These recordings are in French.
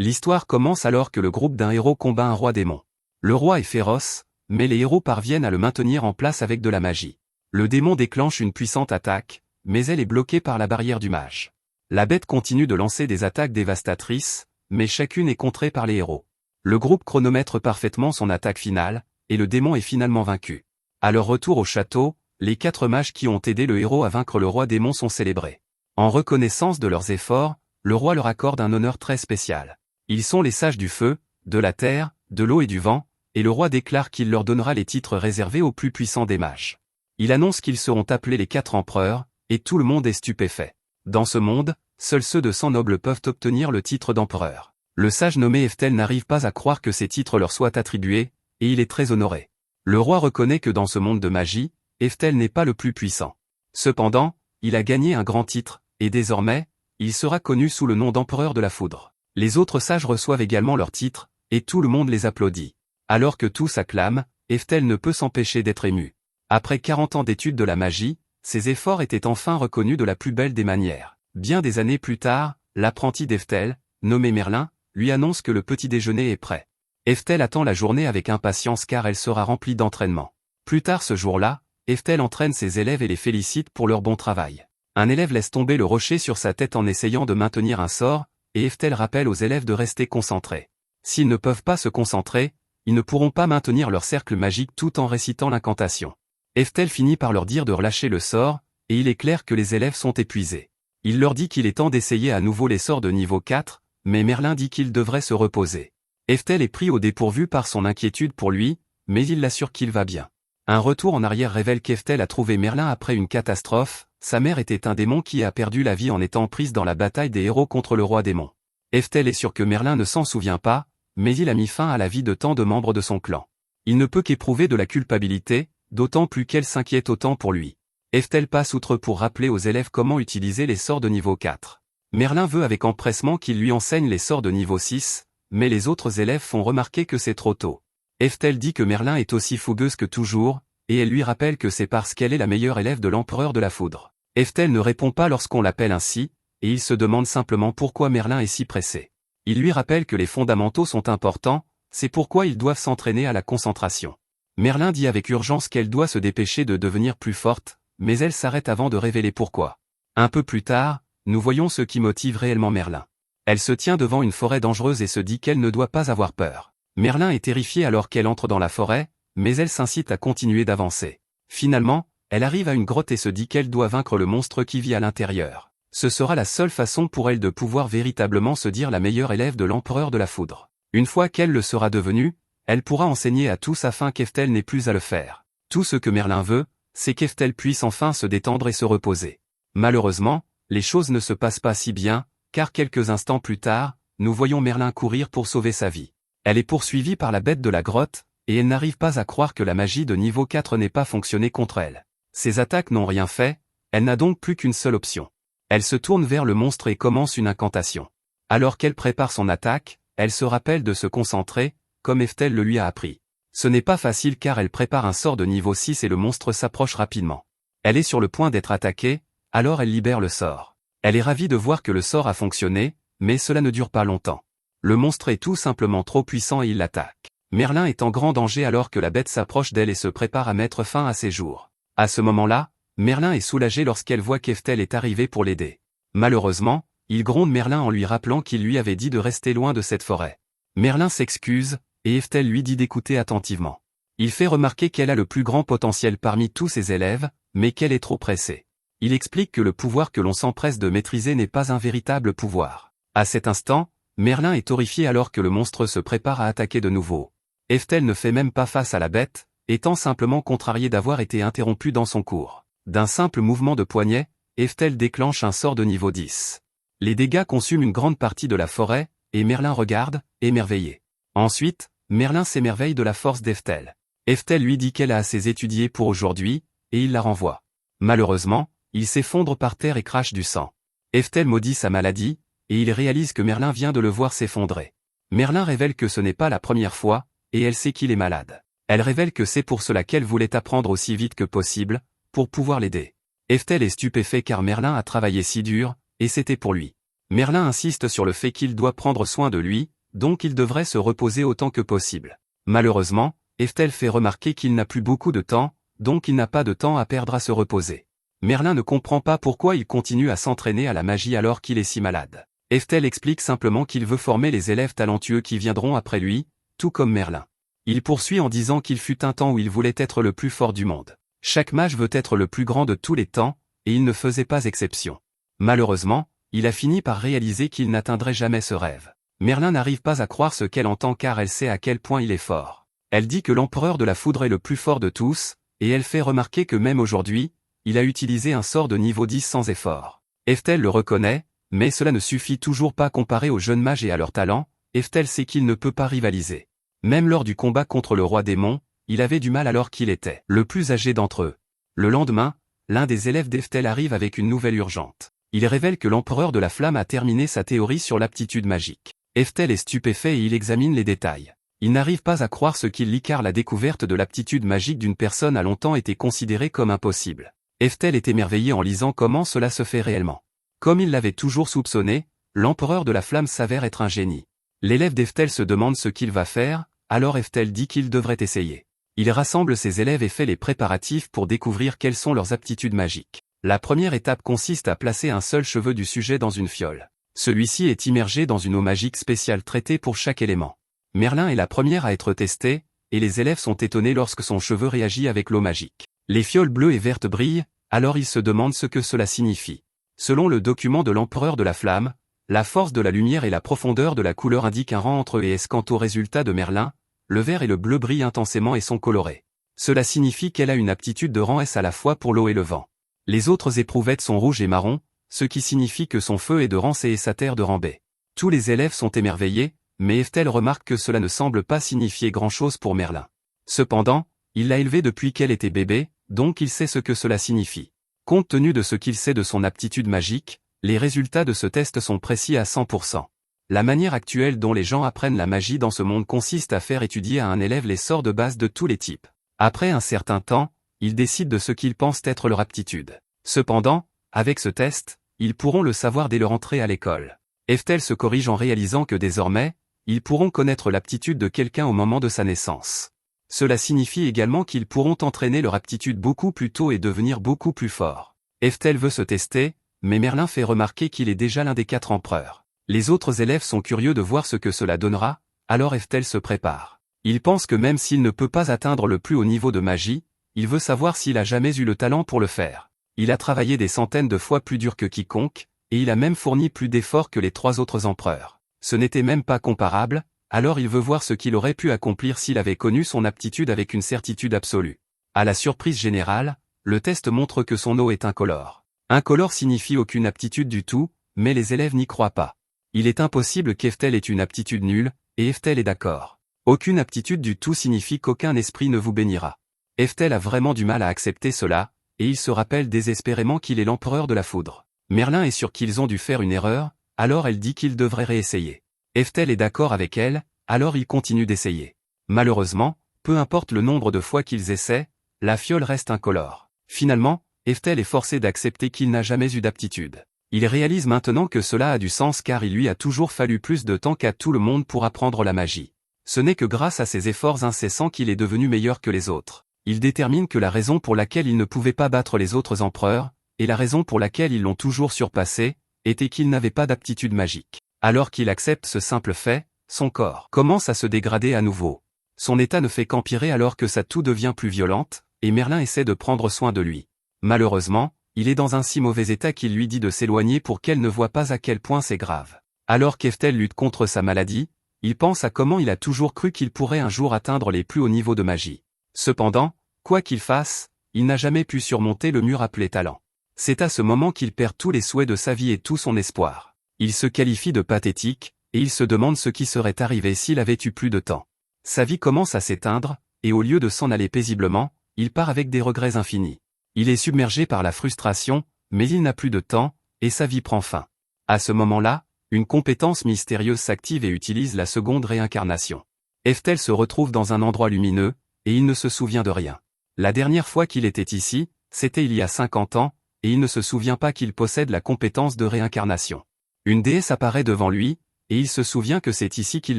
L'histoire commence alors que le groupe d'un héros combat un roi démon. Le roi est féroce, mais les héros parviennent à le maintenir en place avec de la magie. Le démon déclenche une puissante attaque, mais elle est bloquée par la barrière du mage. La bête continue de lancer des attaques dévastatrices, mais chacune est contrée par les héros. Le groupe chronomètre parfaitement son attaque finale, et le démon est finalement vaincu. À leur retour au château, les 4 mages qui ont aidé le héros à vaincre le roi démon sont célébrés. En reconnaissance de leurs efforts, le roi leur accorde un honneur très spécial. Ils sont les sages du feu, de la terre, de l'eau et du vent, et le roi déclare qu'il leur donnera les titres réservés aux plus puissants des mages. Il annonce qu'ils seront appelés les 4 empereurs, et tout le monde est stupéfait. Dans ce monde, seuls ceux de sang noble peuvent obtenir le titre d'empereur. Le sage nommé Eftel n'arrive pas à croire que ces titres leur soient attribués, et il est très honoré. Le roi reconnaît que dans ce monde de magie, Eftel n'est pas le plus puissant. Cependant, il a gagné un grand titre, et désormais, il sera connu sous le nom d'empereur de la foudre. Les autres sages reçoivent également leur titre, et tout le monde les applaudit. Alors que tous acclament, Eftel ne peut s'empêcher d'être ému. Après 40 ans d'études de la magie, ses efforts étaient enfin reconnus de la plus belle des manières. Bien des années plus tard, l'apprenti d'Eftel, nommé Merlin, lui annonce que le petit déjeuner est prêt. Eftel attend la journée avec impatience car elle sera remplie d'entraînement. Plus tard ce jour-là, Eftel entraîne ses élèves et les félicite pour leur bon travail. Un élève laisse tomber le rocher sur sa tête en essayant de maintenir un sort, et Eftel rappelle aux élèves de rester concentrés. S'ils ne peuvent pas se concentrer, ils ne pourront pas maintenir leur cercle magique tout en récitant l'incantation. Eftel finit par leur dire de relâcher le sort, et il est clair que les élèves sont épuisés. Il leur dit qu'il est temps d'essayer à nouveau les sorts de niveau 4, mais Merlin dit qu'il devrait se reposer. Eftel est pris au dépourvu par son inquiétude pour lui, mais il l'assure qu'il va bien. Un retour en arrière révèle qu'Eftel a trouvé Merlin après une catastrophe. Sa mère était un démon qui a perdu la vie en étant prise dans la bataille des héros contre le roi démon. Eftel est sûr que Merlin ne s'en souvient pas, mais il a mis fin à la vie de tant de membres de son clan. Il ne peut qu'éprouver de la culpabilité, d'autant plus qu'elle s'inquiète autant pour lui. Eftel passe outre pour rappeler aux élèves comment utiliser les sorts de niveau 4. Merlin veut avec empressement qu'il lui enseigne les sorts de niveau 6, mais les autres élèves font remarquer que c'est trop tôt. Eftel dit que Merlin est aussi fougueuse que toujours, et elle lui rappelle que c'est parce qu'elle est la meilleure élève de l'empereur de la foudre. Eftel ne répond pas lorsqu'on l'appelle ainsi, et il se demande simplement pourquoi Merlin est si pressé. Il lui rappelle que les fondamentaux sont importants, c'est pourquoi ils doivent s'entraîner à la concentration. Merlin dit avec urgence qu'elle doit se dépêcher de devenir plus forte, mais elle s'arrête avant de révéler pourquoi. Un peu plus tard, nous voyons ce qui motive réellement Merlin. Elle se tient devant une forêt dangereuse et se dit qu'elle ne doit pas avoir peur. Merlin est terrifié alors qu'elle entre dans la forêt, mais elle s'incite à continuer d'avancer. Finalement, elle arrive à une grotte et se dit qu'elle doit vaincre le monstre qui vit à l'intérieur. Ce sera la seule façon pour elle de pouvoir véritablement se dire la meilleure élève de l'empereur de la foudre. Une fois qu'elle le sera devenue, elle pourra enseigner à tous afin qu'Eftel n'ait plus à le faire. Tout ce que Merlin veut, c'est qu'Eftel puisse enfin se détendre et se reposer. Malheureusement, les choses ne se passent pas si bien, car quelques instants plus tard, nous voyons Merlin courir pour sauver sa vie. Elle est poursuivie par la bête de la grotte, et elle n'arrive pas à croire que la magie de niveau 4 n'ait pas fonctionné contre elle. Ses attaques n'ont rien fait, elle n'a donc plus qu'une seule option. Elle se tourne vers le monstre et commence une incantation. Alors qu'elle prépare son attaque, elle se rappelle de se concentrer, comme Eftel le lui a appris. Ce n'est pas facile car elle prépare un sort de niveau 6 et le monstre s'approche rapidement. Elle est sur le point d'être attaquée, alors elle libère le sort. Elle est ravie de voir que le sort a fonctionné, mais cela ne dure pas longtemps. Le monstre est tout simplement trop puissant et il l'attaque. Merlin est en grand danger alors que la bête s'approche d'elle et se prépare à mettre fin à ses jours. À ce moment-là, Merlin est soulagée lorsqu'elle voit qu'Eftel est arrivée pour l'aider. Malheureusement, il gronde Merlin en lui rappelant qu'il lui avait dit de rester loin de cette forêt. Merlin s'excuse, et Eftel lui dit d'écouter attentivement. Il fait remarquer qu'elle a le plus grand potentiel parmi tous ses élèves, mais qu'elle est trop pressée. Il explique que le pouvoir que l'on s'empresse de maîtriser n'est pas un véritable pouvoir. À cet instant, Merlin est horrifié alors que le monstre se prépare à attaquer de nouveau. Eftel ne fait même pas face à la bête, étant simplement contrarié d'avoir été interrompu dans son cours. D'un simple mouvement de poignet, Eftel déclenche un sort de niveau 10. Les dégâts consument une grande partie de la forêt, et Merlin regarde, émerveillé. Ensuite, Merlin s'émerveille de la force d'Eftel. Eftel lui dit qu'elle a assez étudié pour aujourd'hui, et il la renvoie. Malheureusement, il s'effondre par terre et crache du sang. Eftel maudit sa maladie, et il réalise que Merlin vient de le voir s'effondrer. Merlin révèle que ce n'est pas la première fois, et elle sait qu'il est malade. Elle révèle que c'est pour cela qu'elle voulait apprendre aussi vite que possible, pour pouvoir l'aider. Eftel est stupéfait car Merlin a travaillé si dur, et c'était pour lui. Merlin insiste sur le fait qu'il doit prendre soin de lui, donc il devrait se reposer autant que possible. Malheureusement, Eftel fait remarquer qu'il n'a plus beaucoup de temps, donc il n'a pas de temps à perdre à se reposer. Merlin ne comprend pas pourquoi il continue à s'entraîner à la magie alors qu'il est si malade. Eftel explique simplement qu'il veut former les élèves talentueux qui viendront après lui, tout comme Merlin. Il poursuit en disant qu'il fut un temps où il voulait être le plus fort du monde. Chaque mage veut être le plus grand de tous les temps, et il ne faisait pas exception. Malheureusement, il a fini par réaliser qu'il n'atteindrait jamais ce rêve. Merlin n'arrive pas à croire ce qu'elle entend car elle sait à quel point il est fort. Elle dit que l'empereur de la foudre est le plus fort de tous, et elle fait remarquer que même aujourd'hui, il a utilisé un sort de niveau 10 sans effort. Eftel le reconnaît, mais cela ne suffit toujours pas comparé aux jeunes mages et à leur talent. Eftel sait qu'il ne peut pas rivaliser. Même lors du combat contre le roi démon, il avait du mal alors qu'il était le plus âgé d'entre eux. Le lendemain, l'un des élèves d'Eftel arrive avec une nouvelle urgente. Il révèle que l'empereur de la flamme a terminé sa théorie sur l'aptitude magique. Eftel est stupéfait et il examine les détails. Il n'arrive pas à croire ce qu'il lit car la découverte de l'aptitude magique d'une personne a longtemps été considérée comme impossible. Eftel est émerveillé en lisant comment cela se fait réellement. Comme il l'avait toujours soupçonné, l'empereur de la flamme s'avère être un génie. L'élève d'Eftel se demande ce qu'il va faire, alors Eftel dit qu'il devrait essayer. Il rassemble ses élèves et fait les préparatifs pour découvrir quelles sont leurs aptitudes magiques. La première étape consiste à placer un seul cheveu du sujet dans une fiole. Celui-ci est immergé dans une eau magique spéciale traitée pour chaque élément. Merlin est la première à être testée, et les élèves sont étonnés lorsque son cheveu réagit avec l'eau magique. Les fioles bleues et vertes brillent, alors ils se demandent ce que cela signifie. Selon le document de l'empereur de la flamme, la force de la lumière et la profondeur de la couleur indiquent un rang entre eux et S. Quant au résultat de Merlin, le vert et le bleu brillent intensément et sont colorés. Cela signifie qu'elle a une aptitude de rang S à la fois pour l'eau et le vent. Les autres éprouvettes sont rouges et marron, ce qui signifie que son feu est de rang C et sa terre de rang B. Tous les élèves sont émerveillés, mais Eftel remarque que cela ne semble pas signifier grand-chose pour Merlin. Cependant, il l'a élevée depuis qu'elle était bébé, donc il sait ce que cela signifie. Compte tenu de ce qu'il sait de son aptitude magique, les résultats de ce test sont précis à 100%. La manière actuelle dont les gens apprennent la magie dans ce monde consiste à faire étudier à un élève les sorts de base de tous les types. Après un certain temps, ils décident de ce qu'ils pensent être leur aptitude. Cependant, avec ce test, ils pourront le savoir dès leur entrée à l'école. Eftel se corrige en réalisant que désormais, ils pourront connaître l'aptitude de quelqu'un au moment de sa naissance. Cela signifie également qu'ils pourront entraîner leur aptitude beaucoup plus tôt et devenir beaucoup plus forts. Eftel veut se tester, mais Merlin fait remarquer qu'il est déjà l'un des 4 empereurs. Les autres élèves sont curieux de voir ce que cela donnera, alors Eftel se prépare. Il pense que même s'il ne peut pas atteindre le plus haut niveau de magie, il veut savoir s'il a jamais eu le talent pour le faire. Il a travaillé des centaines de fois plus dur que quiconque, et il a même fourni plus d'efforts que les 3 autres empereurs. Ce n'était même pas comparable, alors il veut voir ce qu'il aurait pu accomplir s'il avait connu son aptitude avec une certitude absolue. À la surprise générale, le test montre que son eau est incolore. Incolore signifie aucune aptitude du tout, mais les élèves n'y croient pas. Il est impossible qu'Eftel ait une aptitude nulle, et Eftel est d'accord. Aucune aptitude du tout signifie qu'aucun esprit ne vous bénira. Eftel a vraiment du mal à accepter cela, et il se rappelle désespérément qu'il est l'empereur de la foudre. Merlin est sûr qu'ils ont dû faire une erreur, alors elle dit qu'il devrait réessayer. Eftel est d'accord avec elle, alors il continue d'essayer. Malheureusement, peu importe le nombre de fois qu'ils essaient, la fiole reste incolore. Finalement, Eftel est forcé d'accepter qu'il n'a jamais eu d'aptitude. Il réalise maintenant que cela a du sens car il lui a toujours fallu plus de temps qu'à tout le monde pour apprendre la magie. Ce n'est que grâce à ses efforts incessants qu'il est devenu meilleur que les autres. Il détermine que la raison pour laquelle il ne pouvait pas battre les autres empereurs, et la raison pour laquelle ils l'ont toujours surpassé, était qu'il n'avait pas d'aptitude magique. Alors qu'il accepte ce simple fait, son corps commence à se dégrader à nouveau. Son état ne fait qu'empirer alors que sa toux devient plus violente, et Merlin essaie de prendre soin de lui. Malheureusement, il est dans un si mauvais état qu'il lui dit de s'éloigner pour qu'elle ne voie pas à quel point c'est grave. Alors qu'Eftel lutte contre sa maladie, il pense à comment il a toujours cru qu'il pourrait un jour atteindre les plus hauts niveaux de magie. Cependant, quoi qu'il fasse, il n'a jamais pu surmonter le mur appelé talent. C'est à ce moment qu'il perd tous les souhaits de sa vie et tout son espoir. Il se qualifie de pathétique, et il se demande ce qui serait arrivé s'il avait eu plus de temps. Sa vie commence à s'éteindre, et au lieu de s'en aller paisiblement, il part avec des regrets infinis. Il est submergé par la frustration, mais il n'a plus de temps, et sa vie prend fin. À ce moment-là, une compétence mystérieuse s'active et utilise la seconde réincarnation. Eftel se retrouve dans un endroit lumineux, et il ne se souvient de rien. La dernière fois qu'il était ici, c'était il y a 50 ans, et il ne se souvient pas qu'il possède la compétence de réincarnation. Une déesse apparaît devant lui, et il se souvient que c'est ici qu'il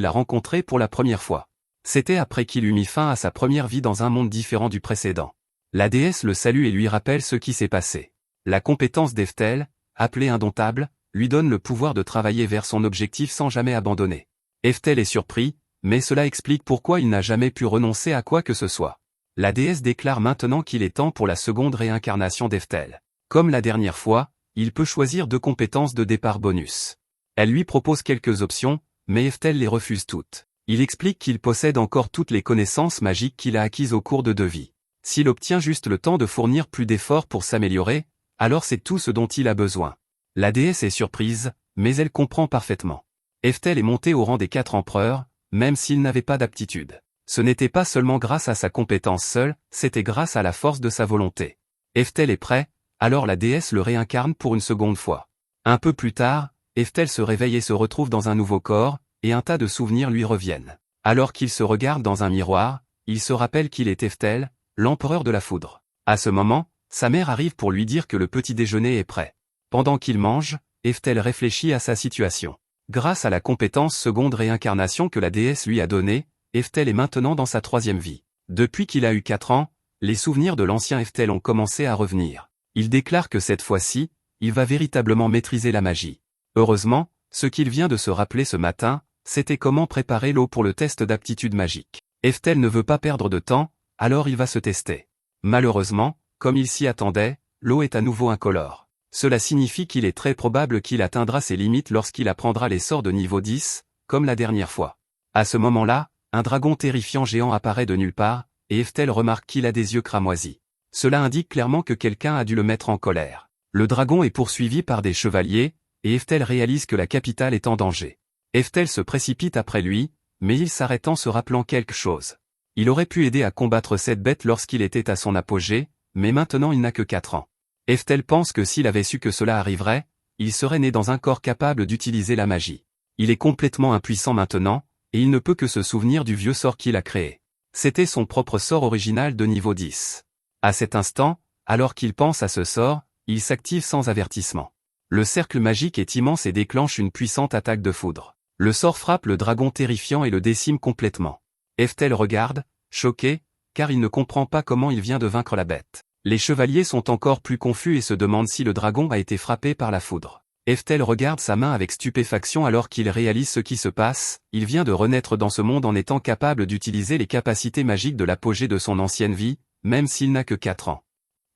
l'a rencontrée pour la première fois. C'était après qu'il eut mis fin à sa première vie dans un monde différent du précédent. La déesse le salue et lui rappelle ce qui s'est passé. La compétence d'Eftel, appelée indomptable, lui donne le pouvoir de travailler vers son objectif sans jamais abandonner. Eftel est surpris, mais cela explique pourquoi il n'a jamais pu renoncer à quoi que ce soit. La déesse déclare maintenant qu'il est temps pour la seconde réincarnation d'Eftel. Comme la dernière fois, il peut choisir 2 compétences de départ bonus. Elle lui propose quelques options, mais Eftel les refuse toutes. Il explique qu'il possède encore toutes les connaissances magiques qu'il a acquises au cours de 2 vies. S'il obtient juste le temps de fournir plus d'efforts pour s'améliorer, alors c'est tout ce dont il a besoin. La déesse est surprise, mais elle comprend parfaitement. Eftel est monté au rang des 4 empereurs, même s'il n'avait pas d'aptitude. Ce n'était pas seulement grâce à sa compétence seule, c'était grâce à la force de sa volonté. Eftel est prêt, alors la déesse le réincarne pour une seconde fois. Un peu plus tard, Eftel se réveille et se retrouve dans un nouveau corps, et un tas de souvenirs lui reviennent. Alors qu'il se regarde dans un miroir, il se rappelle qu'il est Eftel, l'empereur de la foudre. À ce moment, sa mère arrive pour lui dire que le petit déjeuner est prêt. Pendant qu'il mange, Eftel réfléchit à sa situation. Grâce à la compétence seconde réincarnation que la déesse lui a donnée, Eftel est maintenant dans sa 3e vie. Depuis qu'il a eu 4 ans, les souvenirs de l'ancien Eftel ont commencé à revenir. Il déclare que cette fois-ci, il va véritablement maîtriser la magie. Heureusement, ce qu'il vient de se rappeler ce matin, c'était comment préparer l'eau pour le test d'aptitude magique. Eftel ne veut pas perdre de temps, alors il va se tester. Malheureusement, comme il s'y attendait, l'eau est à nouveau incolore. Cela signifie qu'il est très probable qu'il atteindra ses limites lorsqu'il apprendra les sorts de niveau 10, comme la dernière fois. À ce moment-là, un dragon terrifiant géant apparaît de nulle part, et Eftel remarque qu'il a des yeux cramoisis. Cela indique clairement que quelqu'un a dû le mettre en colère. Le dragon est poursuivi par des chevaliers, et Eftel réalise que la capitale est en danger. Eftel se précipite après lui, mais il s'arrête en se rappelant quelque chose. Il aurait pu aider à combattre cette bête lorsqu'il était à son apogée, mais maintenant il n'a que 4 ans. Eftel pense que s'il avait su que cela arriverait, il serait né dans un corps capable d'utiliser la magie. Il est complètement impuissant maintenant, et il ne peut que se souvenir du vieux sort qu'il a créé. C'était son propre sort original de niveau 10. À cet instant, alors qu'il pense à ce sort, il s'active sans avertissement. Le cercle magique est immense et déclenche une puissante attaque de foudre. Le sort frappe le dragon terrifiant et le décime complètement. Eftel regarde, choqué, car il ne comprend pas comment il vient de vaincre la bête. Les chevaliers sont encore plus confus et se demandent si le dragon a été frappé par la foudre. Eftel regarde sa main avec stupéfaction alors qu'il réalise ce qui se passe, il vient de renaître dans ce monde en étant capable d'utiliser les capacités magiques de l'apogée de son ancienne vie, même s'il n'a que 4 ans.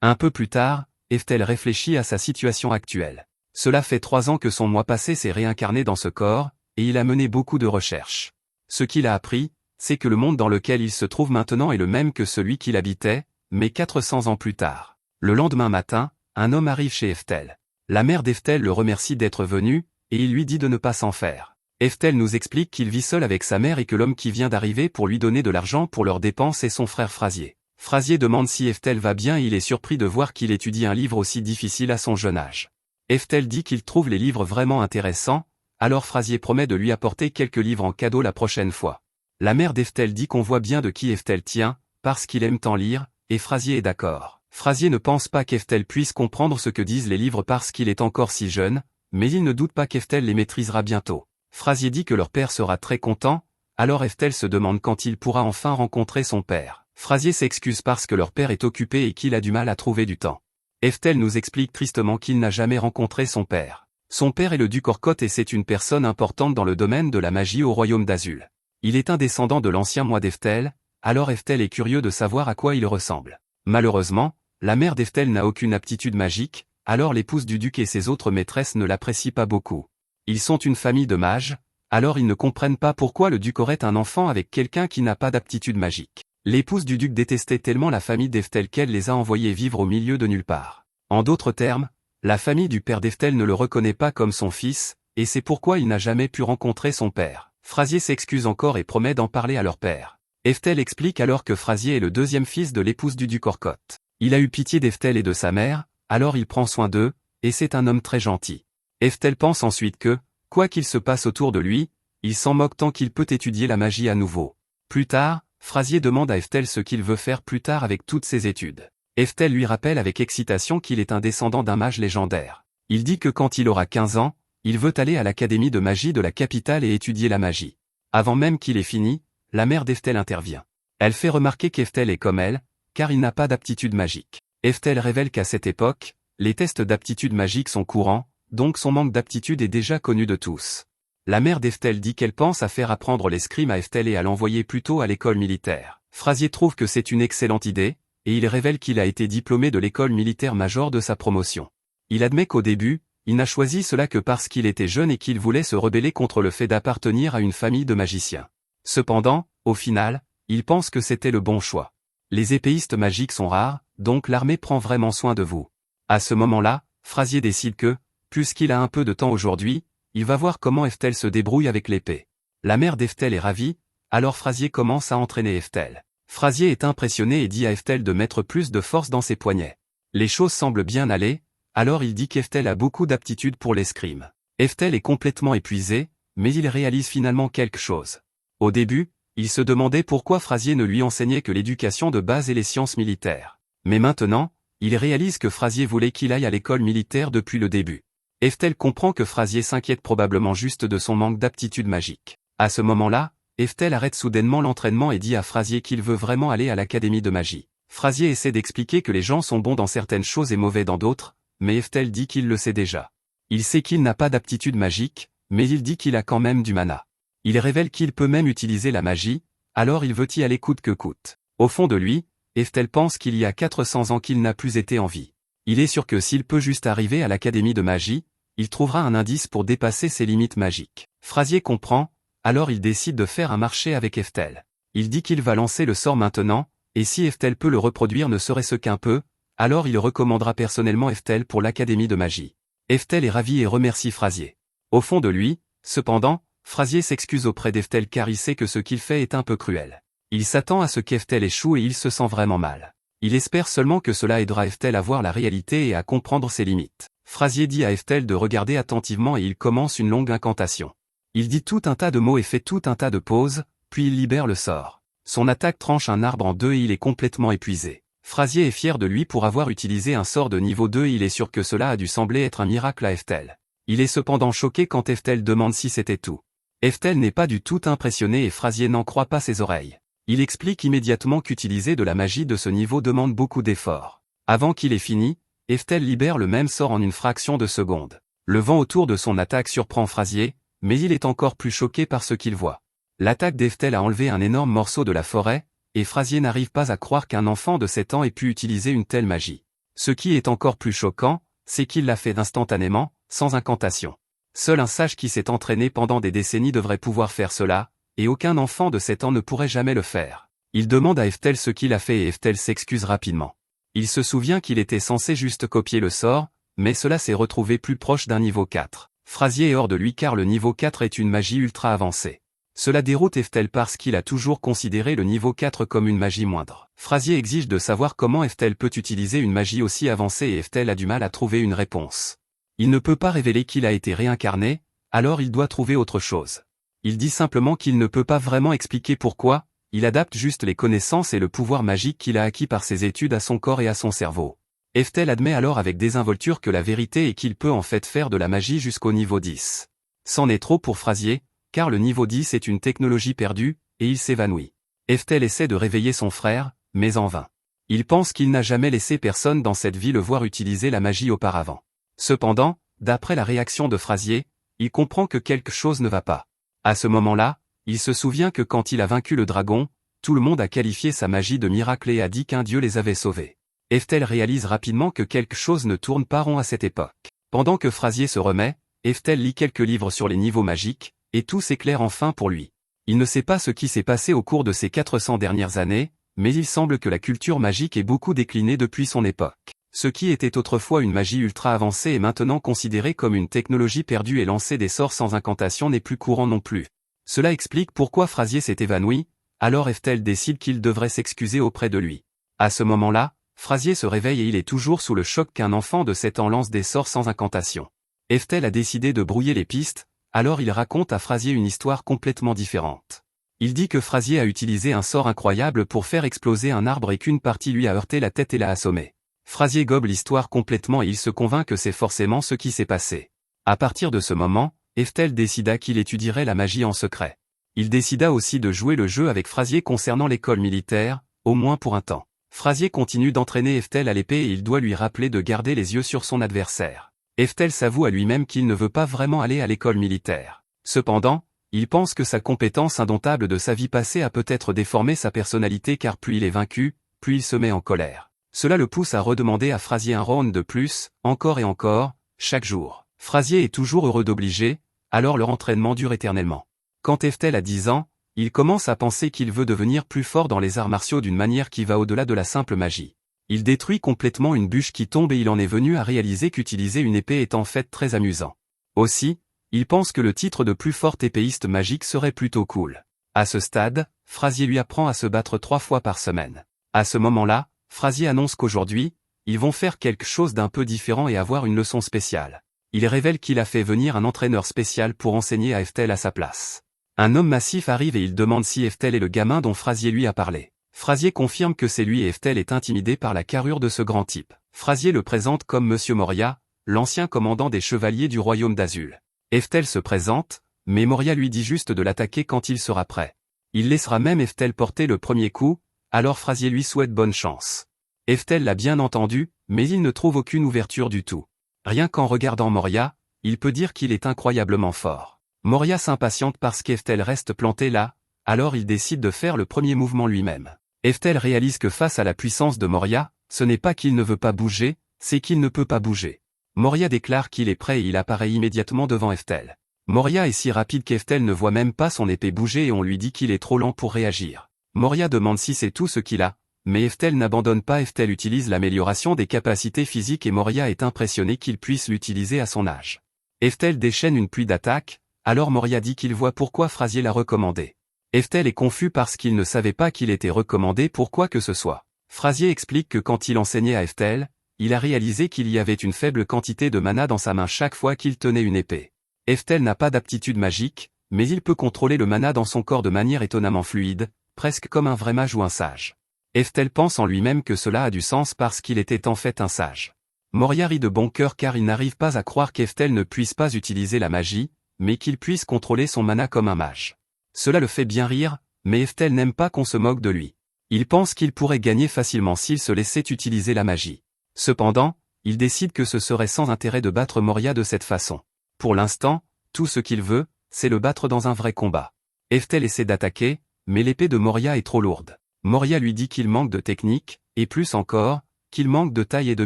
Un peu plus tard, Eftel réfléchit à sa situation actuelle. Cela fait 3 ans que son moi passé s'est réincarné dans ce corps, et il a mené beaucoup de recherches. Ce qu'il a appris, c'est que le monde dans lequel il se trouve maintenant est le même que celui qu'il habitait, mais 400 ans plus tard. Le lendemain matin, un homme arrive chez Eftel. La mère d'Eftel le remercie d'être venu, et il lui dit de ne pas s'en faire. Eftel nous explique qu'il vit seul avec sa mère et que l'homme qui vient d'arriver pour lui donner de l'argent pour leurs dépenses est son frère Frasier. Frasier demande si Eftel va bien et il est surpris de voir qu'il étudie un livre aussi difficile à son jeune âge. Eftel dit qu'il trouve les livres vraiment intéressants, alors Frasier promet de lui apporter quelques livres en cadeau la prochaine fois. La mère d'Eftel dit qu'on voit bien de qui Eftel tient, parce qu'il aime tant lire, et Frasier est d'accord. Frasier ne pense pas qu'Eftel puisse comprendre ce que disent les livres parce qu'il est encore si jeune, mais il ne doute pas qu'Eftel les maîtrisera bientôt. Frasier dit que leur père sera très content, alors Eftel se demande quand il pourra enfin rencontrer son père. Frasier s'excuse parce que leur père est occupé et qu'il a du mal à trouver du temps. Eftel nous explique tristement qu'il n'a jamais rencontré son père. Son père est le duc Orcote et c'est une personne importante dans le domaine de la magie au royaume d'Azul. Il est un descendant de l'ancien moi d'Eftel, alors Eftel est curieux de savoir à quoi il ressemble. Malheureusement, la mère d'Eftel n'a aucune aptitude magique, alors l'épouse du duc et ses autres maîtresses ne l'apprécient pas beaucoup. Ils sont une famille de mages, alors ils ne comprennent pas pourquoi le duc aurait un enfant avec quelqu'un qui n'a pas d'aptitude magique. L'épouse du duc détestait tellement la famille d'Eftel qu'elle les a envoyés vivre au milieu de nulle part. En d'autres termes, la famille du père d'Eftel ne le reconnaît pas comme son fils, et c'est pourquoi il n'a jamais pu rencontrer son père. Frasier s'excuse encore et promet d'en parler à leur père. Eftel explique alors que Frasier est le deuxième fils de l'épouse du duc Orcote. Il a eu pitié d'Eftel et de sa mère, alors il prend soin d'eux, et c'est un homme très gentil. Eftel pense ensuite que, quoi qu'il se passe autour de lui, il s'en moque tant qu'il peut étudier la magie à nouveau. Plus tard, Frasier demande à Eftel ce qu'il veut faire plus tard avec toutes ses études. Eftel lui rappelle avec excitation qu'il est un descendant d'un mage légendaire. Il dit que quand il aura 15 ans, Il veut aller à l'académie de magie de la capitale et étudier la magie. Avant même qu'il ait fini, la mère d'Eftel intervient. Elle fait remarquer qu'Eftel est comme elle, car il n'a pas d'aptitude magique. Eftel révèle qu'à cette époque, les tests d'aptitude magique sont courants, donc son manque d'aptitude est déjà connu de tous. La mère d'Eftel dit qu'elle pense à faire apprendre l'escrime à Eftel et à l'envoyer plutôt à l'école militaire. Frazier trouve que c'est une excellente idée, et il révèle qu'il a été diplômé de l'école militaire major de sa promotion. Il admet qu'au début, il n'a choisi cela que parce qu'il était jeune et qu'il voulait se rebeller contre le fait d'appartenir à une famille de magiciens. Cependant, au final, il pense que c'était le bon choix. Les épéistes magiques sont rares, donc l'armée prend vraiment soin de vous. À ce moment-là, Frazier décide que, puisqu'il a un peu de temps aujourd'hui, il va voir comment Eftel se débrouille avec l'épée. La mère d'Eftel est ravie, alors Frazier commence à entraîner Eftel. Frazier est impressionné et dit à Eftel de mettre plus de force dans ses poignets. Les choses semblent bien aller, alors il dit qu'Eftel a beaucoup d'aptitude pour l'escrime. Eftel est complètement épuisé, mais il réalise finalement quelque chose. Au début, il se demandait pourquoi Frazier ne lui enseignait que l'éducation de base et les sciences militaires. Mais maintenant, il réalise que Frazier voulait qu'il aille à l'école militaire depuis le début. Eftel comprend que Frazier s'inquiète probablement juste de son manque d'aptitude magique. À ce moment-là, Eftel arrête soudainement l'entraînement et dit à Frazier qu'il veut vraiment aller à l'académie de magie. Frazier essaie d'expliquer que les gens sont bons dans certaines choses et mauvais dans d'autres, mais Eftel dit qu'il le sait déjà. Il sait qu'il n'a pas d'aptitude magique, mais il dit qu'il a quand même du mana. Il révèle qu'il peut même utiliser la magie, alors il veut y aller coûte que coûte. Au fond de lui, Eftel pense qu'il y a 400 ans qu'il n'a plus été en vie. Il est sûr que s'il peut juste arriver à l'académie de magie, il trouvera un indice pour dépasser ses limites magiques. Frazier comprend, alors il décide de faire un marché avec Eftel. Il dit qu'il va lancer le sort maintenant, et si Eftel peut le reproduire ne serait-ce qu'un peu, alors il recommandera personnellement Eftel pour l'académie de magie. Eftel est ravi et remercie Frazier. Au fond de lui, cependant, Frazier s'excuse auprès d'Eftel car il sait que ce qu'il fait est un peu cruel. Il s'attend à ce qu'Eftel échoue et il se sent vraiment mal. Il espère seulement que cela aidera Eftel à voir la réalité et à comprendre ses limites. Frazier dit à Eftel de regarder attentivement et il commence une longue incantation. Il dit tout un tas de mots et fait tout un tas de pauses, puis il libère le sort. Son attaque tranche un arbre en deux et il est complètement épuisé. Frazier est fier de lui pour avoir utilisé un sort de niveau 2 et il est sûr que cela a dû sembler être un miracle à Eftel. Il est cependant choqué quand Eftel demande si c'était tout. Eftel n'est pas du tout impressionné et Frazier n'en croit pas ses oreilles. Il explique immédiatement qu'utiliser de la magie de ce niveau demande beaucoup d'efforts. Avant qu'il ait fini, Eftel libère le même sort en une fraction de seconde. Le vent autour de son attaque surprend Frazier, mais il est encore plus choqué par ce qu'il voit. L'attaque d'Eftel a enlevé un énorme morceau de la forêt, et Frazier n'arrive pas à croire qu'un enfant de 7 ans ait pu utiliser une telle magie. Ce qui est encore plus choquant, c'est qu'il l'a fait instantanément, sans incantation. Seul un sage qui s'est entraîné pendant des décennies devrait pouvoir faire cela, et aucun enfant de 7 ans ne pourrait jamais le faire. Il demande à Eftel ce qu'il a fait et Eftel s'excuse rapidement. Il se souvient qu'il était censé juste copier le sort, mais cela s'est retrouvé plus proche d'un niveau 4. Frazier est hors de lui car le niveau 4 est une magie ultra avancée. Cela déroute Eftel parce qu'il a toujours considéré le niveau 4 comme une magie moindre. Frazier exige de savoir comment Eftel peut utiliser une magie aussi avancée et Eftel a du mal à trouver une réponse. Il ne peut pas révéler qu'il a été réincarné, alors il doit trouver autre chose. Il dit simplement qu'il ne peut pas vraiment expliquer pourquoi, il adapte juste les connaissances et le pouvoir magique qu'il a acquis par ses études à son corps et à son cerveau. Eftel admet alors avec désinvolture que la vérité est qu'il peut en fait faire de la magie jusqu'au niveau 10. C'en est trop pour Frazier, car le niveau 10 est une technologie perdue, et il s'évanouit. Eftel essaie de réveiller son frère, mais en vain. Il pense qu'il n'a jamais laissé personne dans cette vie le voir utiliser la magie auparavant. Cependant, d'après la réaction de Frazier, il comprend que quelque chose ne va pas. À ce moment-là, il se souvient que quand il a vaincu le dragon, tout le monde a qualifié sa magie de miracle et a dit qu'un dieu les avait sauvés. Eftel réalise rapidement que quelque chose ne tourne pas rond à cette époque. Pendant que Frazier se remet, Eftel lit quelques livres sur les niveaux magiques, et tout s'éclaire enfin pour lui. Il ne sait pas ce qui s'est passé au cours de ces 400 dernières années, mais il semble que la culture magique ait beaucoup décliné depuis son époque. Ce qui était autrefois une magie ultra avancée est maintenant considéré comme une technologie perdue et lancer des sorts sans incantation n'est plus courant non plus. Cela explique pourquoi Frazier s'est évanoui, alors Eftel décide qu'il devrait s'excuser auprès de lui. À ce moment-là, Frazier se réveille et il est toujours sous le choc qu'un enfant de 7 ans lance des sorts sans incantation. Eftel a décidé de brouiller les pistes, alors il raconte à Frazier une histoire complètement différente. Il dit que Frazier a utilisé un sort incroyable pour faire exploser un arbre et qu'une partie lui a heurté la tête et l'a assommé. Frazier gobe l'histoire complètement et il se convainc que c'est forcément ce qui s'est passé. À partir de ce moment, Eftel décida qu'il étudierait la magie en secret. Il décida aussi de jouer le jeu avec Frazier concernant l'école militaire, au moins pour un temps. Frazier continue d'entraîner Eftel à l'épée et il doit lui rappeler de garder les yeux sur son adversaire. Eftel s'avoue à lui-même qu'il ne veut pas vraiment aller à l'école militaire. Cependant, il pense que sa compétence indomptable de sa vie passée a peut-être déformé sa personnalité car plus il est vaincu, plus il se met en colère. Cela le pousse à redemander à Frazier un round de plus, encore et encore, chaque jour. Frazier est toujours heureux d'obliger, alors leur entraînement dure éternellement. Quand Eftel a 10 ans, il commence à penser qu'il veut devenir plus fort dans les arts martiaux d'une manière qui va au-delà de la simple magie. Il détruit complètement une bûche qui tombe et il en est venu à réaliser qu'utiliser une épée est en fait très amusant. Aussi, il pense que le titre de plus fort épéiste magique serait plutôt cool. À ce stade, Frazier lui apprend à se battre 3 fois par semaine. À ce moment-là, Frazier annonce qu'aujourd'hui, ils vont faire quelque chose d'un peu différent et avoir une leçon spéciale. Il révèle qu'il a fait venir un entraîneur spécial pour enseigner à Eftel à sa place. Un homme massif arrive et il demande si Eftel est le gamin dont Frazier lui a parlé. Frazier confirme que c'est lui et Eftel est intimidé par la carrure de ce grand type. Frazier le présente comme Monsieur Moria, l'ancien commandant des chevaliers du royaume d'Azul. Eftel se présente, mais Moria lui dit juste de l'attaquer quand il sera prêt. Il laissera même Eftel porter le premier coup, alors Frazier lui souhaite bonne chance. Eftel l'a bien entendu, mais il ne trouve aucune ouverture du tout. Rien qu'en regardant Moria, il peut dire qu'il est incroyablement fort. Moria s'impatiente parce qu'Eftel reste planté là, alors il décide de faire le premier mouvement lui-même. Eftel réalise que face à la puissance de Moria, ce n'est pas qu'il ne veut pas bouger, c'est qu'il ne peut pas bouger. Moria déclare qu'il est prêt et il apparaît immédiatement devant Eftel. Moria est si rapide qu'Eftel ne voit même pas son épée bouger et on lui dit qu'il est trop lent pour réagir. Moria demande si c'est tout ce qu'il a, mais Eftel n'abandonne pas. Eftel utilise l'amélioration des capacités physiques et Moria est impressionné qu'il puisse l'utiliser à son âge. Eftel déchaîne une pluie d'attaques, alors Moria dit qu'il voit pourquoi Frazier l'a recommandé. Eftel est confus parce qu'il ne savait pas qu'il était recommandé pour quoi que ce soit. Frazier explique que quand il enseignait à Eftel, il a réalisé qu'il y avait une faible quantité de mana dans sa main chaque fois qu'il tenait une épée. Eftel n'a pas d'aptitude magique, mais il peut contrôler le mana dans son corps de manière étonnamment fluide, presque comme un vrai mage ou un sage. Eftel pense en lui-même que cela a du sens parce qu'il était en fait un sage. Moria rit de bon cœur car il n'arrive pas à croire qu'Eftel ne puisse pas utiliser la magie, mais qu'il puisse contrôler son mana comme un mage. Cela le fait bien rire, mais Eftel n'aime pas qu'on se moque de lui. Il pense qu'il pourrait gagner facilement s'il se laissait utiliser la magie. Cependant, il décide que ce serait sans intérêt de battre Moria de cette façon. Pour l'instant, tout ce qu'il veut, c'est le battre dans un vrai combat. Eftel essaie d'attaquer, mais l'épée de Moria est trop lourde. Moria lui dit qu'il manque de technique, et plus encore, qu'il manque de taille et de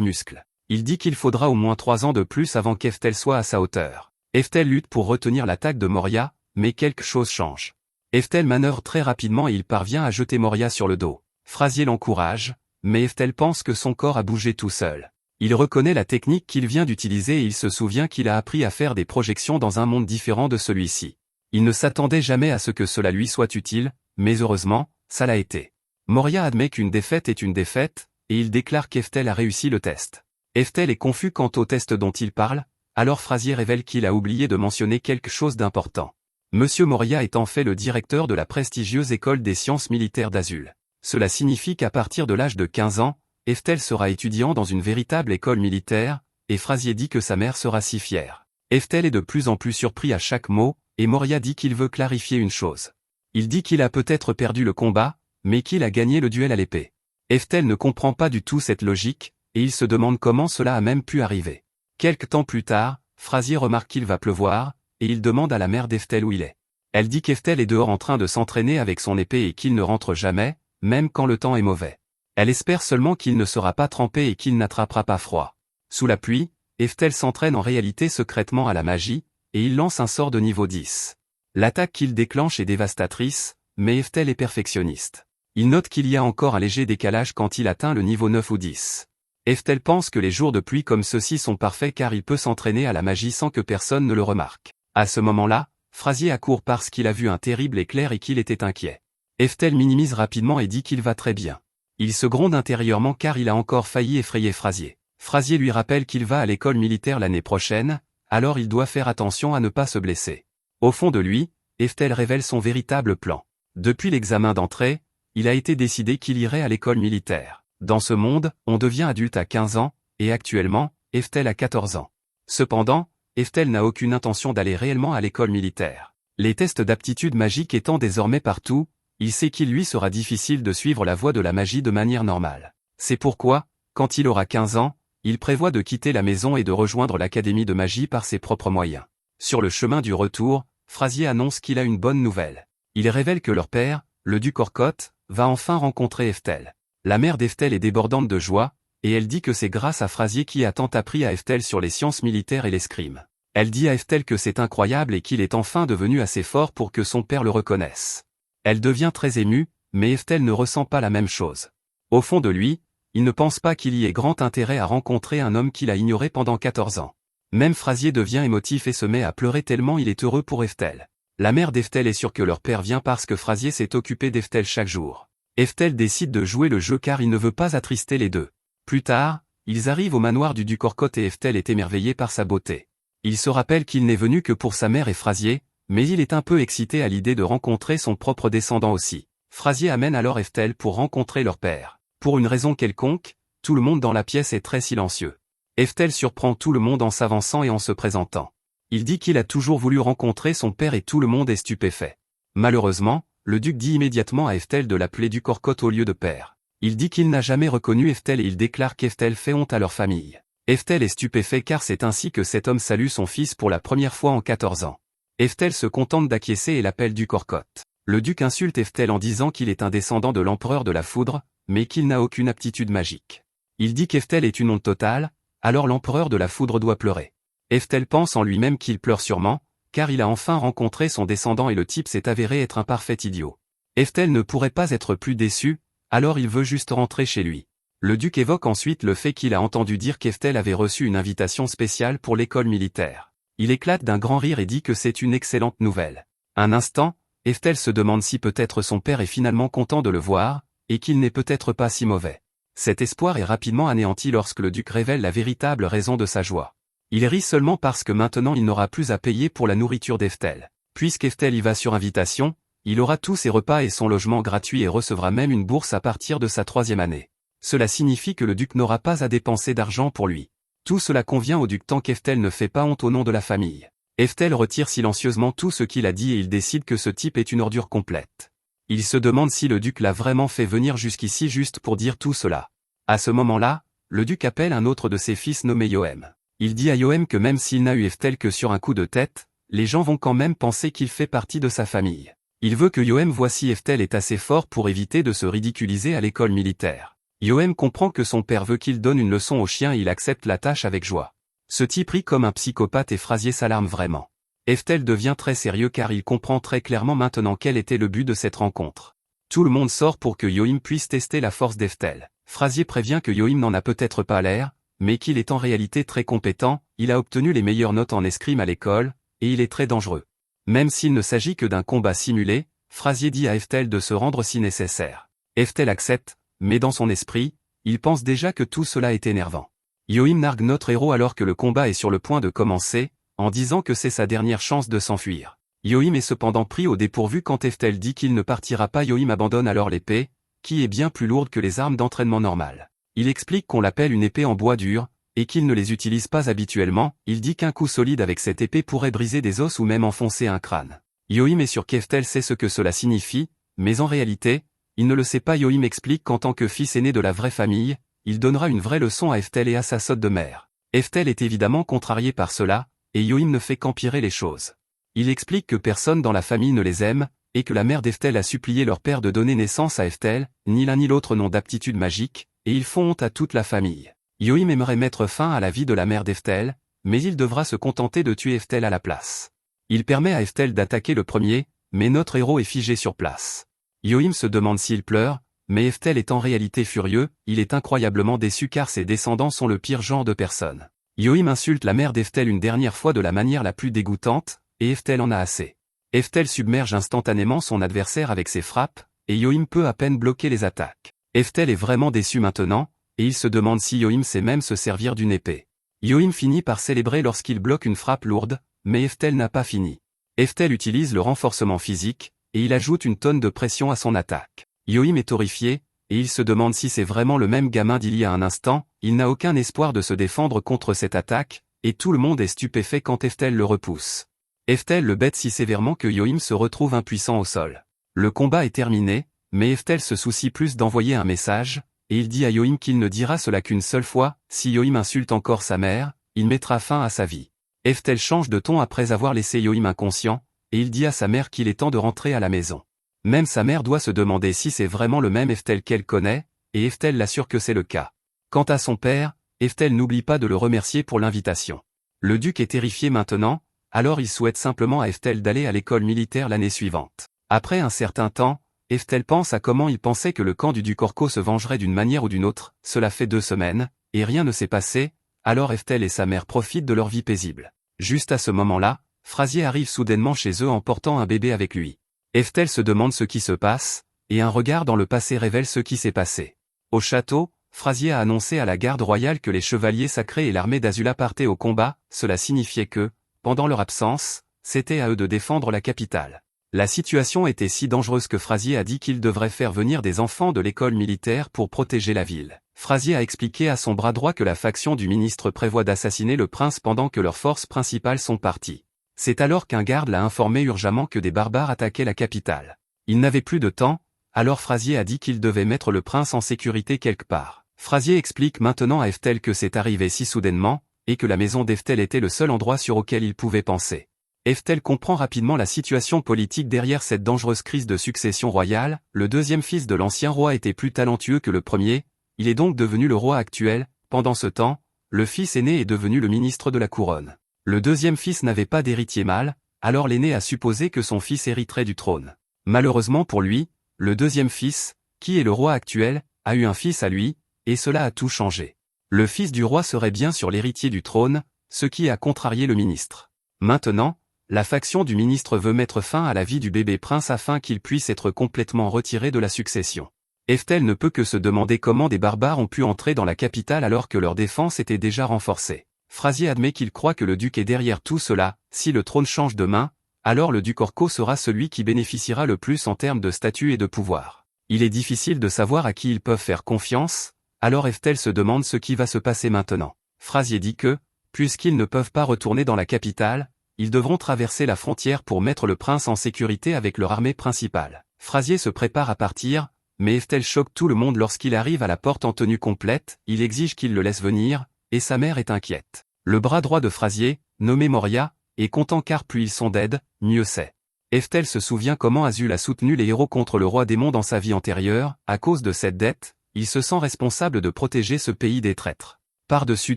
muscles. Il dit qu'il faudra au moins 3 ans de plus avant qu'Eftel soit à sa hauteur. Eftel lutte pour retenir l'attaque de Moria, mais quelque chose change. Eftel manœuvre très rapidement et il parvient à jeter Moria sur le dos. Frazier l'encourage, mais Eftel pense que son corps a bougé tout seul. Il reconnaît la technique qu'il vient d'utiliser et il se souvient qu'il a appris à faire des projections dans un monde différent de celui-ci. Il ne s'attendait jamais à ce que cela lui soit utile, mais heureusement, ça l'a été. Moria admet qu'une défaite est une défaite, et il déclare qu'Eftel a réussi le test. Eftel est confus quant au test dont il parle, alors Frazier révèle qu'il a oublié de mentionner quelque chose d'important. Monsieur Moria est en fait le directeur de la prestigieuse école des sciences militaires d'Azul. Cela signifie qu'à partir de l'âge de 15 ans, Eftel sera étudiant dans une véritable école militaire, et Frazier dit que sa mère sera si fière. Eftel est de plus en plus surpris à chaque mot, et Moria dit qu'il veut clarifier une chose. Il dit qu'il a peut-être perdu le combat, mais qu'il a gagné le duel à l'épée. Eftel ne comprend pas du tout cette logique, et il se demande comment cela a même pu arriver. Quelque temps plus tard, Frazier remarque qu'il va pleuvoir, et il demande à la mère d'Eftel où il est. Elle dit qu'Eftel est dehors en train de s'entraîner avec son épée et qu'il ne rentre jamais, même quand le temps est mauvais. Elle espère seulement qu'il ne sera pas trempé et qu'il n'attrapera pas froid. Sous la pluie, Eftel s'entraîne en réalité secrètement à la magie, et il lance un sort de niveau 10. L'attaque qu'il déclenche est dévastatrice, mais Eftel est perfectionniste. Il note qu'il y a encore un léger décalage quand il atteint le niveau 9 ou 10. Eftel pense que les jours de pluie comme ceux-ci sont parfaits car il peut s'entraîner à la magie sans que personne ne le remarque. À ce moment-là, Frazier accourt parce qu'il a vu un terrible éclair et qu'il était inquiet. Eftel minimise rapidement et dit qu'il va très bien. Il se gronde intérieurement car il a encore failli effrayer Frazier. Frazier lui rappelle qu'il va à l'école militaire l'année prochaine, alors il doit faire attention à ne pas se blesser. Au fond de lui, Eftel révèle son véritable plan. Depuis l'examen d'entrée, il a été décidé qu'il irait à l'école militaire. Dans ce monde, on devient adulte à 15 ans, et actuellement, Eftel a 14 ans. Cependant, Eftel n'a aucune intention d'aller réellement à l'école militaire. Les tests d'aptitude magique étant désormais partout, il sait qu'il lui sera difficile de suivre la voie de la magie de manière normale. C'est pourquoi, quand il aura 15 ans, il prévoit de quitter la maison et de rejoindre l'académie de magie par ses propres moyens. Sur le chemin du retour, Frazier annonce qu'il a une bonne nouvelle. Il révèle que leur père, le duc Orcotte, va enfin rencontrer Eftel. La mère d'Eftel est débordante de joie, et elle dit que c'est grâce à Frazier qui a tant appris à Eftel sur les sciences militaires et l'escrime. Elle dit à Eftel que c'est incroyable et qu'il est enfin devenu assez fort pour que son père le reconnaisse. Elle devient très émue, mais Eftel ne ressent pas la même chose. Au fond de lui, il ne pense pas qu'il y ait grand intérêt à rencontrer un homme qu'il a ignoré pendant 14 ans. Même Frazier devient émotif et se met à pleurer tellement il est heureux pour Eftel. La mère d'Eftel est sûre que leur père vient parce que Frazier s'est occupé d'Eftel chaque jour. Eftel décide de jouer le jeu car il ne veut pas attrister les deux. Plus tard, ils arrivent au manoir du duc Orcotte et Eftel est émerveillé par sa beauté. Il se rappelle qu'il n'est venu que pour sa mère et Frazier, mais il est un peu excité à l'idée de rencontrer son propre descendant aussi. Frazier amène alors Eftel pour rencontrer leur père. Pour une raison quelconque, tout le monde dans la pièce est très silencieux. Eftel surprend tout le monde en s'avançant et en se présentant. Il dit qu'il a toujours voulu rencontrer son père et tout le monde est stupéfait. Malheureusement, le duc dit immédiatement à Eftel de l'appeler duc Orcotte au lieu de père. Il dit qu'il n'a jamais reconnu Eftel et il déclare qu'Eftel fait honte à leur famille. Eftel est stupéfait car c'est ainsi que cet homme salue son fils pour la première fois en 14 ans. Eftel se contente d'acquiescer et l'appelle duc Orcotte. Le duc insulte Eftel en disant qu'il est un descendant de l'empereur de la foudre, mais qu'il n'a aucune aptitude magique. Il dit qu'Eftel est une honte totale, alors l'empereur de la foudre doit pleurer. Eftel pense en lui-même qu'il pleure sûrement, car il a enfin rencontré son descendant et le type s'est avéré être un parfait idiot. Eftel ne pourrait pas être plus déçu, alors il veut juste rentrer chez lui. Le duc évoque ensuite le fait qu'il a entendu dire qu'Eftel avait reçu une invitation spéciale pour l'école militaire. Il éclate d'un grand rire et dit que c'est une excellente nouvelle. Un instant, Eftel se demande si peut-être son père est finalement content de le voir, et qu'il n'est peut-être pas si mauvais. Cet espoir est rapidement anéanti lorsque le duc révèle la véritable raison de sa joie. Il rit seulement parce que maintenant il n'aura plus à payer pour la nourriture d'Eftel. Puisqu'Eftel y va sur invitation, il aura tous ses repas et son logement gratuit et recevra même une bourse à partir de sa 3e année. Cela signifie que le duc n'aura pas à dépenser d'argent pour lui. Tout cela convient au duc tant qu'Eftel ne fait pas honte au nom de la famille. Eftel retire silencieusement tout ce qu'il a dit et il décide que ce type est une ordure complète. Il se demande si le duc l'a vraiment fait venir jusqu'ici juste pour dire tout cela. À ce moment-là, le duc appelle un autre de ses fils nommé Yohem. Il dit à Yohem que même s'il n'a eu Eftel que sur un coup de tête, les gens vont quand même penser qu'il fait partie de sa famille. Il veut que Yohem voie si Eftel est assez fort pour éviter de se ridiculiser à l'école militaire. Yohem comprend que son père veut qu'il donne une leçon au chien et il accepte la tâche avec joie. Ce type rit comme un psychopathe et Frazier s'alarme vraiment. Eftel devient très sérieux car il comprend très clairement maintenant quel était le but de cette rencontre. Tout le monde sort pour que Yohem puisse tester la force d'Eftel. Frazier prévient que Yohem n'en a peut-être pas l'air, mais qu'il est en réalité très compétent, il a obtenu les meilleures notes en escrime à l'école, et il est très dangereux. Même s'il ne s'agit que d'un combat simulé, Frazier dit à Eftel de se rendre si nécessaire. Eftel accepte, mais dans son esprit, il pense déjà que tout cela est énervant. Yohem nargue notre héros alors que le combat est sur le point de commencer, en disant que c'est sa dernière chance de s'enfuir. Yohem est cependant pris au dépourvu quand Eftel dit qu'il ne partira pas. Yohem abandonne alors l'épée, qui est bien plus lourde que les armes d'entraînement normales. Il explique qu'on l'appelle une épée en bois dur, et qu'il ne les utilise pas habituellement. Il dit qu'un coup solide avec cette épée pourrait briser des os ou même enfoncer un crâne. Yohem est sûr qu'Eftel sait ce que cela signifie, mais en réalité, il ne le sait pas. Yohem explique qu'en tant que fils aîné de la vraie famille, il donnera une vraie leçon à Eftel et à sa sotte de mère. Eftel est évidemment contrarié par cela, et Yohem ne fait qu'empirer les choses. Il explique que personne dans la famille ne les aime, et que la mère d'Eftel a supplié leur père de donner naissance à Eftel, ni l'un ni l'autre n'ont d'aptitude magique, et ils font honte à toute la famille. Yohem aimerait mettre fin à la vie de la mère d'Eftel, mais il devra se contenter de tuer Eftel à la place. Il permet à Eftel d'attaquer le premier, mais notre héros est figé sur place. Yohem se demande s'il pleure, mais Eftel est en réalité furieux, il est incroyablement déçu car ses descendants sont le pire genre de personnes. Yohem insulte la mère d'Eftel une dernière fois de la manière la plus dégoûtante, et Eftel en a assez. Eftel submerge instantanément son adversaire avec ses frappes, et Yohem peut à peine bloquer les attaques. Eftel est vraiment déçu maintenant, et il se demande si Yohem sait même se servir d'une épée. Yohem finit par célébrer lorsqu'il bloque une frappe lourde, mais Eftel n'a pas fini. Eftel utilise le renforcement physique, et il ajoute une tonne de pression à son attaque. Yohem est horrifié, et il se demande si c'est vraiment le même gamin d'il y a un instant. Il n'a aucun espoir de se défendre contre cette attaque, et tout le monde est stupéfait quand Eftel le repousse. Eftel le bête si sévèrement que Yoim se retrouve impuissant au sol. Le combat est terminé, mais Eftel se soucie plus d'envoyer un message, et il dit à Yoim qu'il ne dira cela qu'une seule fois, si Yoim insulte encore sa mère, il mettra fin à sa vie. Eftel change de ton après avoir laissé Yoim inconscient, et il dit à sa mère qu'il est temps de rentrer à la maison. Même sa mère doit se demander si c'est vraiment le même Eftel qu'elle connaît, et Eftel l'assure que c'est le cas. Quant à son père, Eftel n'oublie pas de le remercier pour l'invitation. Le duc est terrifié maintenant, alors il souhaite simplement à Eftel d'aller à l'école militaire l'année suivante. Après un certain temps, Eftel pense à comment il pensait que le camp du duc Orko se vengerait d'une manière ou d'une autre, cela fait 2 semaines, et rien ne s'est passé, alors Eftel et sa mère profitent de leur vie paisible. Juste à ce moment-là, Frasier arrive soudainement chez eux en portant un bébé avec lui. Eftel se demande ce qui se passe, et un regard dans le passé révèle ce qui s'est passé. Au château, Frasier a annoncé à la garde royale que les chevaliers sacrés et l'armée d'Azula partaient au combat, cela signifiait que, pendant leur absence, c'était à eux de défendre la capitale. La situation était si dangereuse que Frasier a dit qu'il devrait faire venir des enfants de l'école militaire pour protéger la ville. Frasier a expliqué à son bras droit que la faction du ministre prévoit d'assassiner le prince pendant que leurs forces principales sont parties. C'est alors qu'un garde l'a informé urgemment que des barbares attaquaient la capitale. Il n'avait plus de temps, alors Frasier a dit qu'il devait mettre le prince en sécurité quelque part. Frasier explique maintenant à Eftel que c'est arrivé si soudainement, et que la maison d'Eftel était le seul endroit sur auquel il pouvait penser. Eftel comprend rapidement la situation politique derrière cette dangereuse crise de succession royale, le deuxième fils de l'ancien roi était plus talentueux que le premier, il est donc devenu le roi actuel, pendant ce temps, le fils aîné est devenu le ministre de la couronne. Le deuxième fils n'avait pas d'héritier mâle, alors l'aîné a supposé que son fils hériterait du trône. Malheureusement pour lui, le deuxième fils, qui est le roi actuel, a eu un fils à lui, et cela a tout changé. Le fils du roi serait bien sûr l'héritier du trône, ce qui a contrarié le ministre. Maintenant, la faction du ministre veut mettre fin à la vie du bébé prince afin qu'il puisse être complètement retiré de la succession. Eftel ne peut que se demander comment des barbares ont pu entrer dans la capitale alors que leur défense était déjà renforcée. Frasier admet qu'il croit que le duc est derrière tout cela, si le trône change de main, alors le duc Orko sera celui qui bénéficiera le plus en termes de statut et de pouvoir. Il est difficile de savoir à qui ils peuvent faire confiance, alors Eftel se demande ce qui va se passer maintenant. Frasier dit que, puisqu'ils ne peuvent pas retourner dans la capitale, ils devront traverser la frontière pour mettre le prince en sécurité avec leur armée principale. Frasier se prépare à partir, mais Eftel choque tout le monde lorsqu'il arrive à la porte en tenue complète, il exige qu'il le laisse venir, et sa mère est inquiète. Le bras droit de Frasier, nommé Moria, est content car plus ils sont dead, mieux c'est. Eftel se souvient comment Azul a soutenu les héros contre le roi démon dans sa vie antérieure, à cause de cette dette, il se sent responsable de protéger ce pays des traîtres. Par-dessus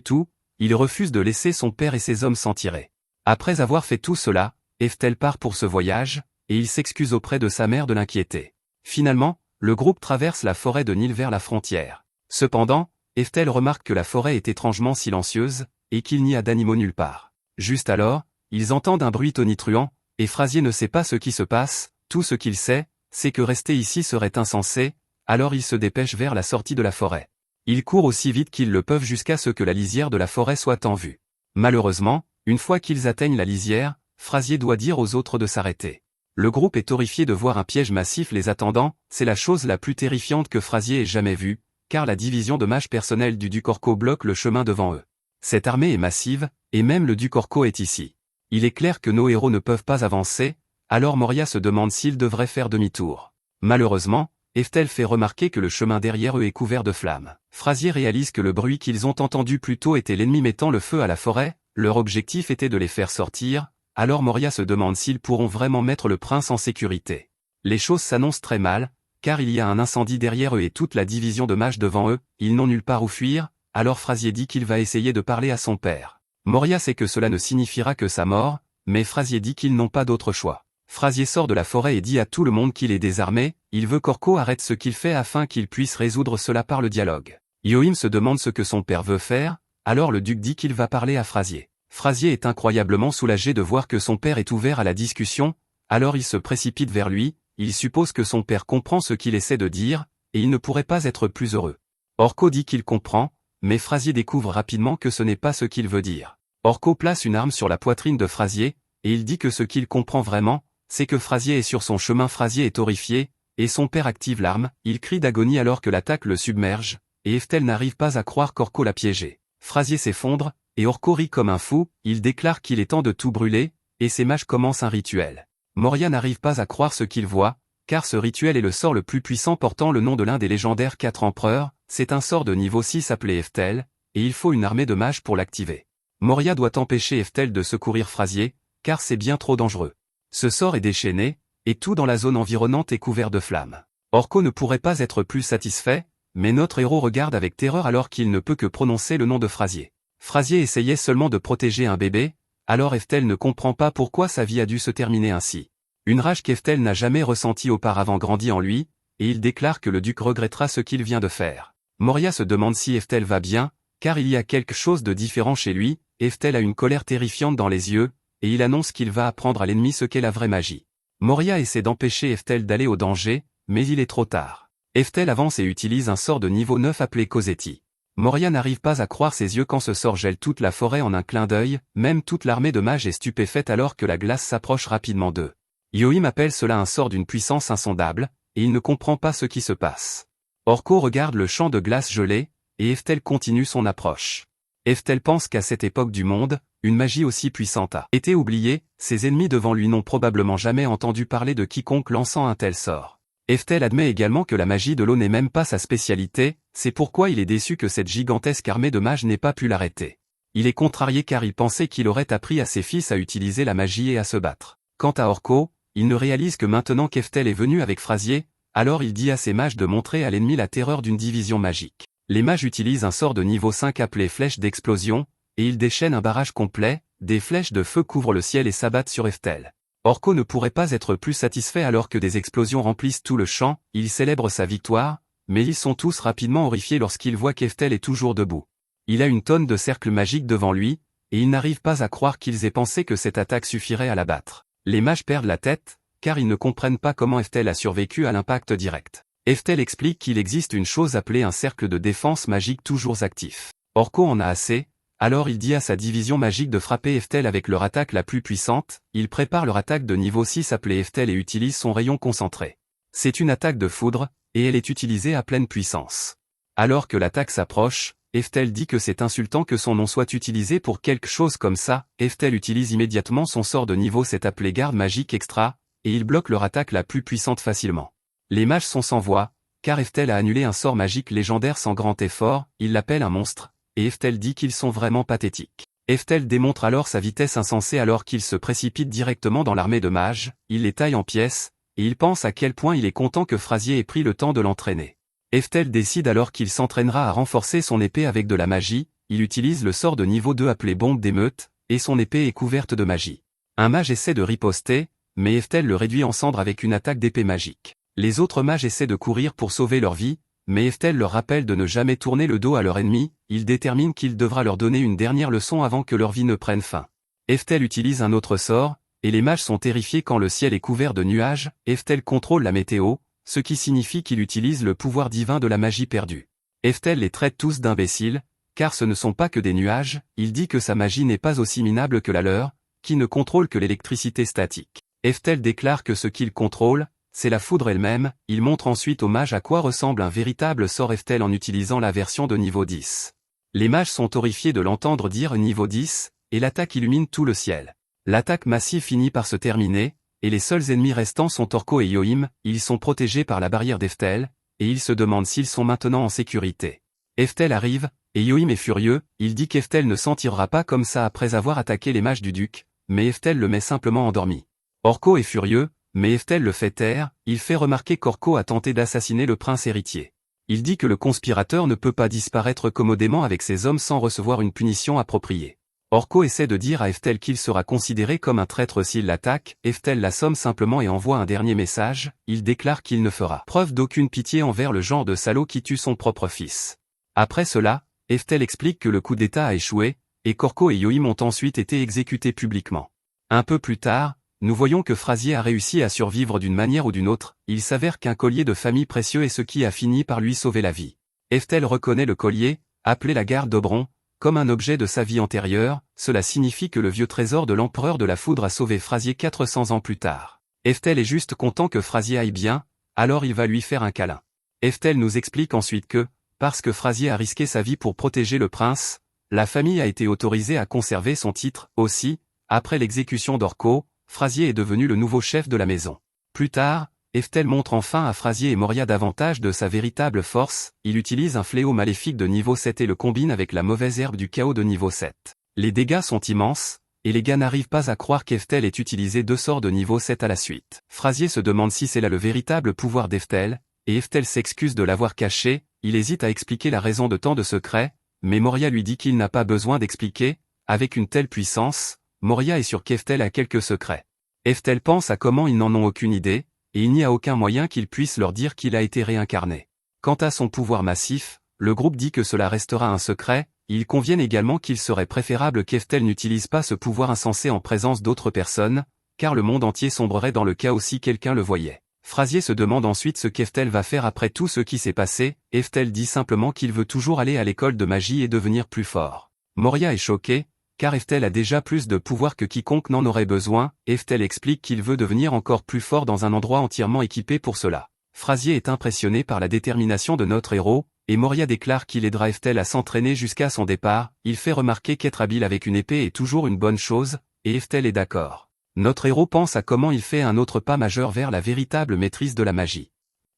tout, il refuse de laisser son père et ses hommes s'en tirer. Après avoir fait tout cela, Eftel part pour ce voyage, et il s'excuse auprès de sa mère de l'inquiéter. Finalement, le groupe traverse la forêt de Nil vers la frontière. Cependant, Eftel remarque que la forêt est étrangement silencieuse, et qu'il n'y a d'animaux nulle part. Juste alors, ils entendent un bruit tonitruant, et Frasier ne sait pas ce qui se passe, tout ce qu'il sait, c'est que rester ici serait insensé, alors il se dépêche vers la sortie de la forêt. Ils courent aussi vite qu'ils le peuvent jusqu'à ce que la lisière de la forêt soit en vue. Malheureusement, une fois qu'ils atteignent la lisière, Frasier doit dire aux autres de s'arrêter. Le groupe est horrifié de voir un piège massif les attendant, c'est la chose la plus terrifiante que Frasier ait jamais vue, car la division de mages personnels du duc Orko bloque le chemin devant eux. Cette armée est massive, et même le duc Orko est ici. Il est clair que nos héros ne peuvent pas avancer, alors Moria se demande s'ils devraient faire demi-tour. Malheureusement, Eftel fait remarquer que le chemin derrière eux est couvert de flammes. Frasier réalise que le bruit qu'ils ont entendu plus tôt était l'ennemi mettant le feu à la forêt, leur objectif était de les faire sortir, alors Moria se demande s'ils pourront vraiment mettre le prince en sécurité. Les choses s'annoncent très mal, car il y a un incendie derrière eux et toute la division de mages devant eux, ils n'ont nulle part où fuir, alors Frasier dit qu'il va essayer de parler à son père. Moria sait que cela ne signifiera que sa mort, mais Frasier dit qu'ils n'ont pas d'autre choix. Frasier sort de la forêt et dit à tout le monde qu'il est désarmé, il veut qu'Orko arrête ce qu'il fait afin qu'il puisse résoudre cela par le dialogue. Yoim se demande ce que son père veut faire, alors le duc dit qu'il va parler à Frasier. Frasier est incroyablement soulagé de voir que son père est ouvert à la discussion, alors il se précipite vers lui, il suppose que son père comprend ce qu'il essaie de dire, et il ne pourrait pas être plus heureux. Orko dit qu'il comprend, mais Frasier découvre rapidement que ce n'est pas ce qu'il veut dire. Orko place une arme sur la poitrine de Frasier, et il dit que ce qu'il comprend vraiment, c'est que Frasier est sur son chemin. Frasier est horrifié, et son père active l'arme, il crie d'agonie alors que l'attaque le submerge, et Eftel n'arrive pas à croire qu'Orko l'a piégé. Frasier s'effondre, et Orko rit comme un fou, il déclare qu'il est temps de tout brûler, et ses mages commencent un rituel. Moria n'arrive pas à croire ce qu'il voit, car ce rituel est le sort le plus puissant portant le nom de l'un des légendaires 4 empereurs, c'est un sort de niveau 6 appelé Eftel, et il faut une armée de mages pour l'activer. Moria doit empêcher Eftel de secourir Frazier, car c'est bien trop dangereux. Ce sort est déchaîné, et tout dans la zone environnante est couvert de flammes. Orko ne pourrait pas être plus satisfait, mais notre héros regarde avec terreur alors qu'il ne peut que prononcer le nom de Frazier. Frazier essayait seulement de protéger un bébé, alors Eftel ne comprend pas pourquoi sa vie a dû se terminer ainsi. Une rage qu'Eftel n'a jamais ressentie auparavant grandit en lui, et il déclare que le duc regrettera ce qu'il vient de faire. Moria se demande si Eftel va bien, car il y a quelque chose de différent chez lui, Eftel a une colère terrifiante dans les yeux, et il annonce qu'il va apprendre à l'ennemi ce qu'est la vraie magie. Moria essaie d'empêcher Eftel d'aller au danger, mais il est trop tard. Eftel avance et utilise un sort de niveau 9 appelé Cosetti. Moria n'arrive pas à croire ses yeux quand ce sort gèle toute la forêt en un clin d'œil, même toute l'armée de mages est stupéfaite alors que la glace s'approche rapidement d'eux. Yohim appelle cela un sort d'une puissance insondable, et il ne comprend pas ce qui se passe. Orko regarde le champ de glace gelé, et Eftel continue son approche. Eftel pense qu'à cette époque du monde, une magie aussi puissante a été oubliée, ses ennemis devant lui n'ont probablement jamais entendu parler de quiconque lançant un tel sort. Eftel admet également que la magie de l'eau n'est même pas sa spécialité, c'est pourquoi il est déçu que cette gigantesque armée de mages n'ait pas pu l'arrêter. Il est contrarié car il pensait qu'il aurait appris à ses fils à utiliser la magie et à se battre. Quant à Orko, il ne réalise que maintenant qu'Eftel est venu avec Frazier, alors il dit à ses mages de montrer à l'ennemi la terreur d'une division magique. Les mages utilisent un sort de niveau 5 appelé flèche d'explosion, et ils déchaînent un barrage complet, des flèches de feu couvrent le ciel et s'abattent sur Eftel. Orko ne pourrait pas être plus satisfait alors que des explosions remplissent tout le champ, il célèbre sa victoire, mais ils sont tous rapidement horrifiés lorsqu'ils voient qu'Eftel est toujours debout. Il a une tonne de cercles magiques devant lui, et ils n'arrivent pas à croire qu'ils aient pensé que cette attaque suffirait à l'abattre. Les mages perdent la tête, car ils ne comprennent pas comment Eftel a survécu à l'impact direct. Eftel explique qu'il existe une chose appelée un cercle de défense magique toujours actif. Orko en a assez, alors il dit à sa division magique de frapper Eftel avec leur attaque la plus puissante, il prépare leur attaque de niveau 6 appelée Eftel et utilise son rayon concentré. C'est une attaque de foudre, et elle est utilisée à pleine puissance. Alors que l'attaque s'approche, Eftel dit que c'est insultant que son nom soit utilisé pour quelque chose comme ça, Eftel utilise immédiatement son sort de niveau 7 appelé garde magique extra, et il bloque leur attaque la plus puissante facilement. Les mages sont sans voix, car Eftel a annulé un sort magique légendaire sans grand effort, il l'appelle un monstre, et Eftel dit qu'ils sont vraiment pathétiques. Eftel démontre alors sa vitesse insensée alors qu'il se précipite directement dans l'armée de mages, il les taille en pièces, et il pense à quel point il est content que Frazier ait pris le temps de l'entraîner. Eftel décide alors qu'il s'entraînera à renforcer son épée avec de la magie, il utilise le sort de niveau 2 appelé bombe d'émeute, et son épée est couverte de magie. Un mage essaie de riposter, mais Eftel le réduit en cendres avec une attaque d'épée magique. Les autres mages essaient de courir pour sauver leur vie, mais Eftel leur rappelle de ne jamais tourner le dos à leur ennemi, il détermine qu'il devra leur donner une dernière leçon avant que leur vie ne prenne fin. Eftel utilise un autre sort, et les mages sont terrifiés quand le ciel est couvert de nuages, Eftel contrôle la météo, ce qui signifie qu'il utilise le pouvoir divin de la magie perdue. Eftel les traite tous d'imbéciles, car ce ne sont pas que des nuages, il dit que sa magie n'est pas aussi minable que la leur, qui ne contrôle que l'électricité statique. Eftel déclare que ce qu'il contrôle, c'est la foudre elle-même, il montre ensuite aux mages à quoi ressemble un véritable sort Eftel en utilisant la version de niveau 10. Les mages sont horrifiés de l'entendre dire niveau 10, et l'attaque illumine tout le ciel. L'attaque massive finit par se terminer, et les seuls ennemis restants sont Orko et Yohim, ils sont protégés par la barrière d'Eftel, et ils se demandent s'ils sont maintenant en sécurité. Eftel arrive, et Yohim est furieux, il dit qu'Eftel ne s'en tirera pas comme ça après avoir attaqué les mages du duc, mais Eftel le met simplement endormi. Orko est furieux, mais Eftel le fait taire, il fait remarquer qu'Orko a tenté d'assassiner le prince héritier. Il dit que le conspirateur ne peut pas disparaître commodément avec ses hommes sans recevoir une punition appropriée. Orko essaie de dire à Eftel qu'il sera considéré comme un traître s'il l'attaque, Eftel l'assomme simplement et envoie un dernier message, il déclare qu'il ne fera preuve d'aucune pitié envers le genre de salaud qui tue son propre fils. Après cela, Eftel explique que le coup d'État a échoué, et qu'Orko et Yohim ont ensuite été exécutés publiquement. Un peu plus tard, nous voyons que Frazier a réussi à survivre d'une manière ou d'une autre, il s'avère qu'un collier de famille précieux est ce qui a fini par lui sauver la vie. Eftel reconnaît le collier, appelé la garde d'Oberon, comme un objet de sa vie antérieure, cela signifie que le vieux trésor de l'empereur de la foudre a sauvé Frazier 400 ans plus tard. Eftel est juste content que Frazier aille bien, alors il va lui faire un câlin. Eftel nous explique ensuite que, parce que Frazier a risqué sa vie pour protéger le prince, La famille a été autorisée à conserver son titre. Aussi, après l'exécution d'Orko, Frasier est devenu le nouveau chef de la maison. Plus tard, Eftel montre enfin à Frasier et Moria davantage de sa véritable force. Il utilise un fléau maléfique de niveau 7 et le combine avec la mauvaise herbe du chaos de niveau 7. Les dégâts sont immenses, et les gars n'arrivent pas à croire qu'Eftel ait utilisé 2 sorts de niveau 7 à la suite. Frasier se demande si c'est là le véritable pouvoir d'Eftel, et Eftel s'excuse de l'avoir caché. Il hésite à expliquer la raison de tant de secrets, mais Moria lui dit qu'il n'a pas besoin d'expliquer. Avec une telle puissance, Moria est sûr qu'Eftel a quelques secrets. Eftel pense à comment ils n'en ont aucune idée, et il n'y a aucun moyen qu'il puisse leur dire qu'il a été réincarné. Quant à son pouvoir massif, le groupe dit que cela restera un secret. Ils conviennent également qu'il serait préférable qu'Eftel n'utilise pas ce pouvoir insensé en présence d'autres personnes, car le monde entier sombrerait dans le chaos si quelqu'un le voyait. Frasier se demande ensuite ce qu'Eftel va faire après tout ce qui s'est passé. Eftel dit simplement qu'il veut toujours aller à l'école de magie et devenir plus fort. Moria est choqué, car Eftel a déjà plus de pouvoir que quiconque n'en aurait besoin. Eftel explique qu'il veut devenir encore plus fort dans un endroit entièrement équipé pour cela. Frasier est impressionné par la détermination de notre héros, et Moria déclare qu'il aidera Eftel à s'entraîner jusqu'à son départ. Il fait remarquer qu'être habile avec une épée est toujours une bonne chose, et Eftel est d'accord. Notre héros pense à comment il fait un autre pas majeur vers la véritable maîtrise de la magie.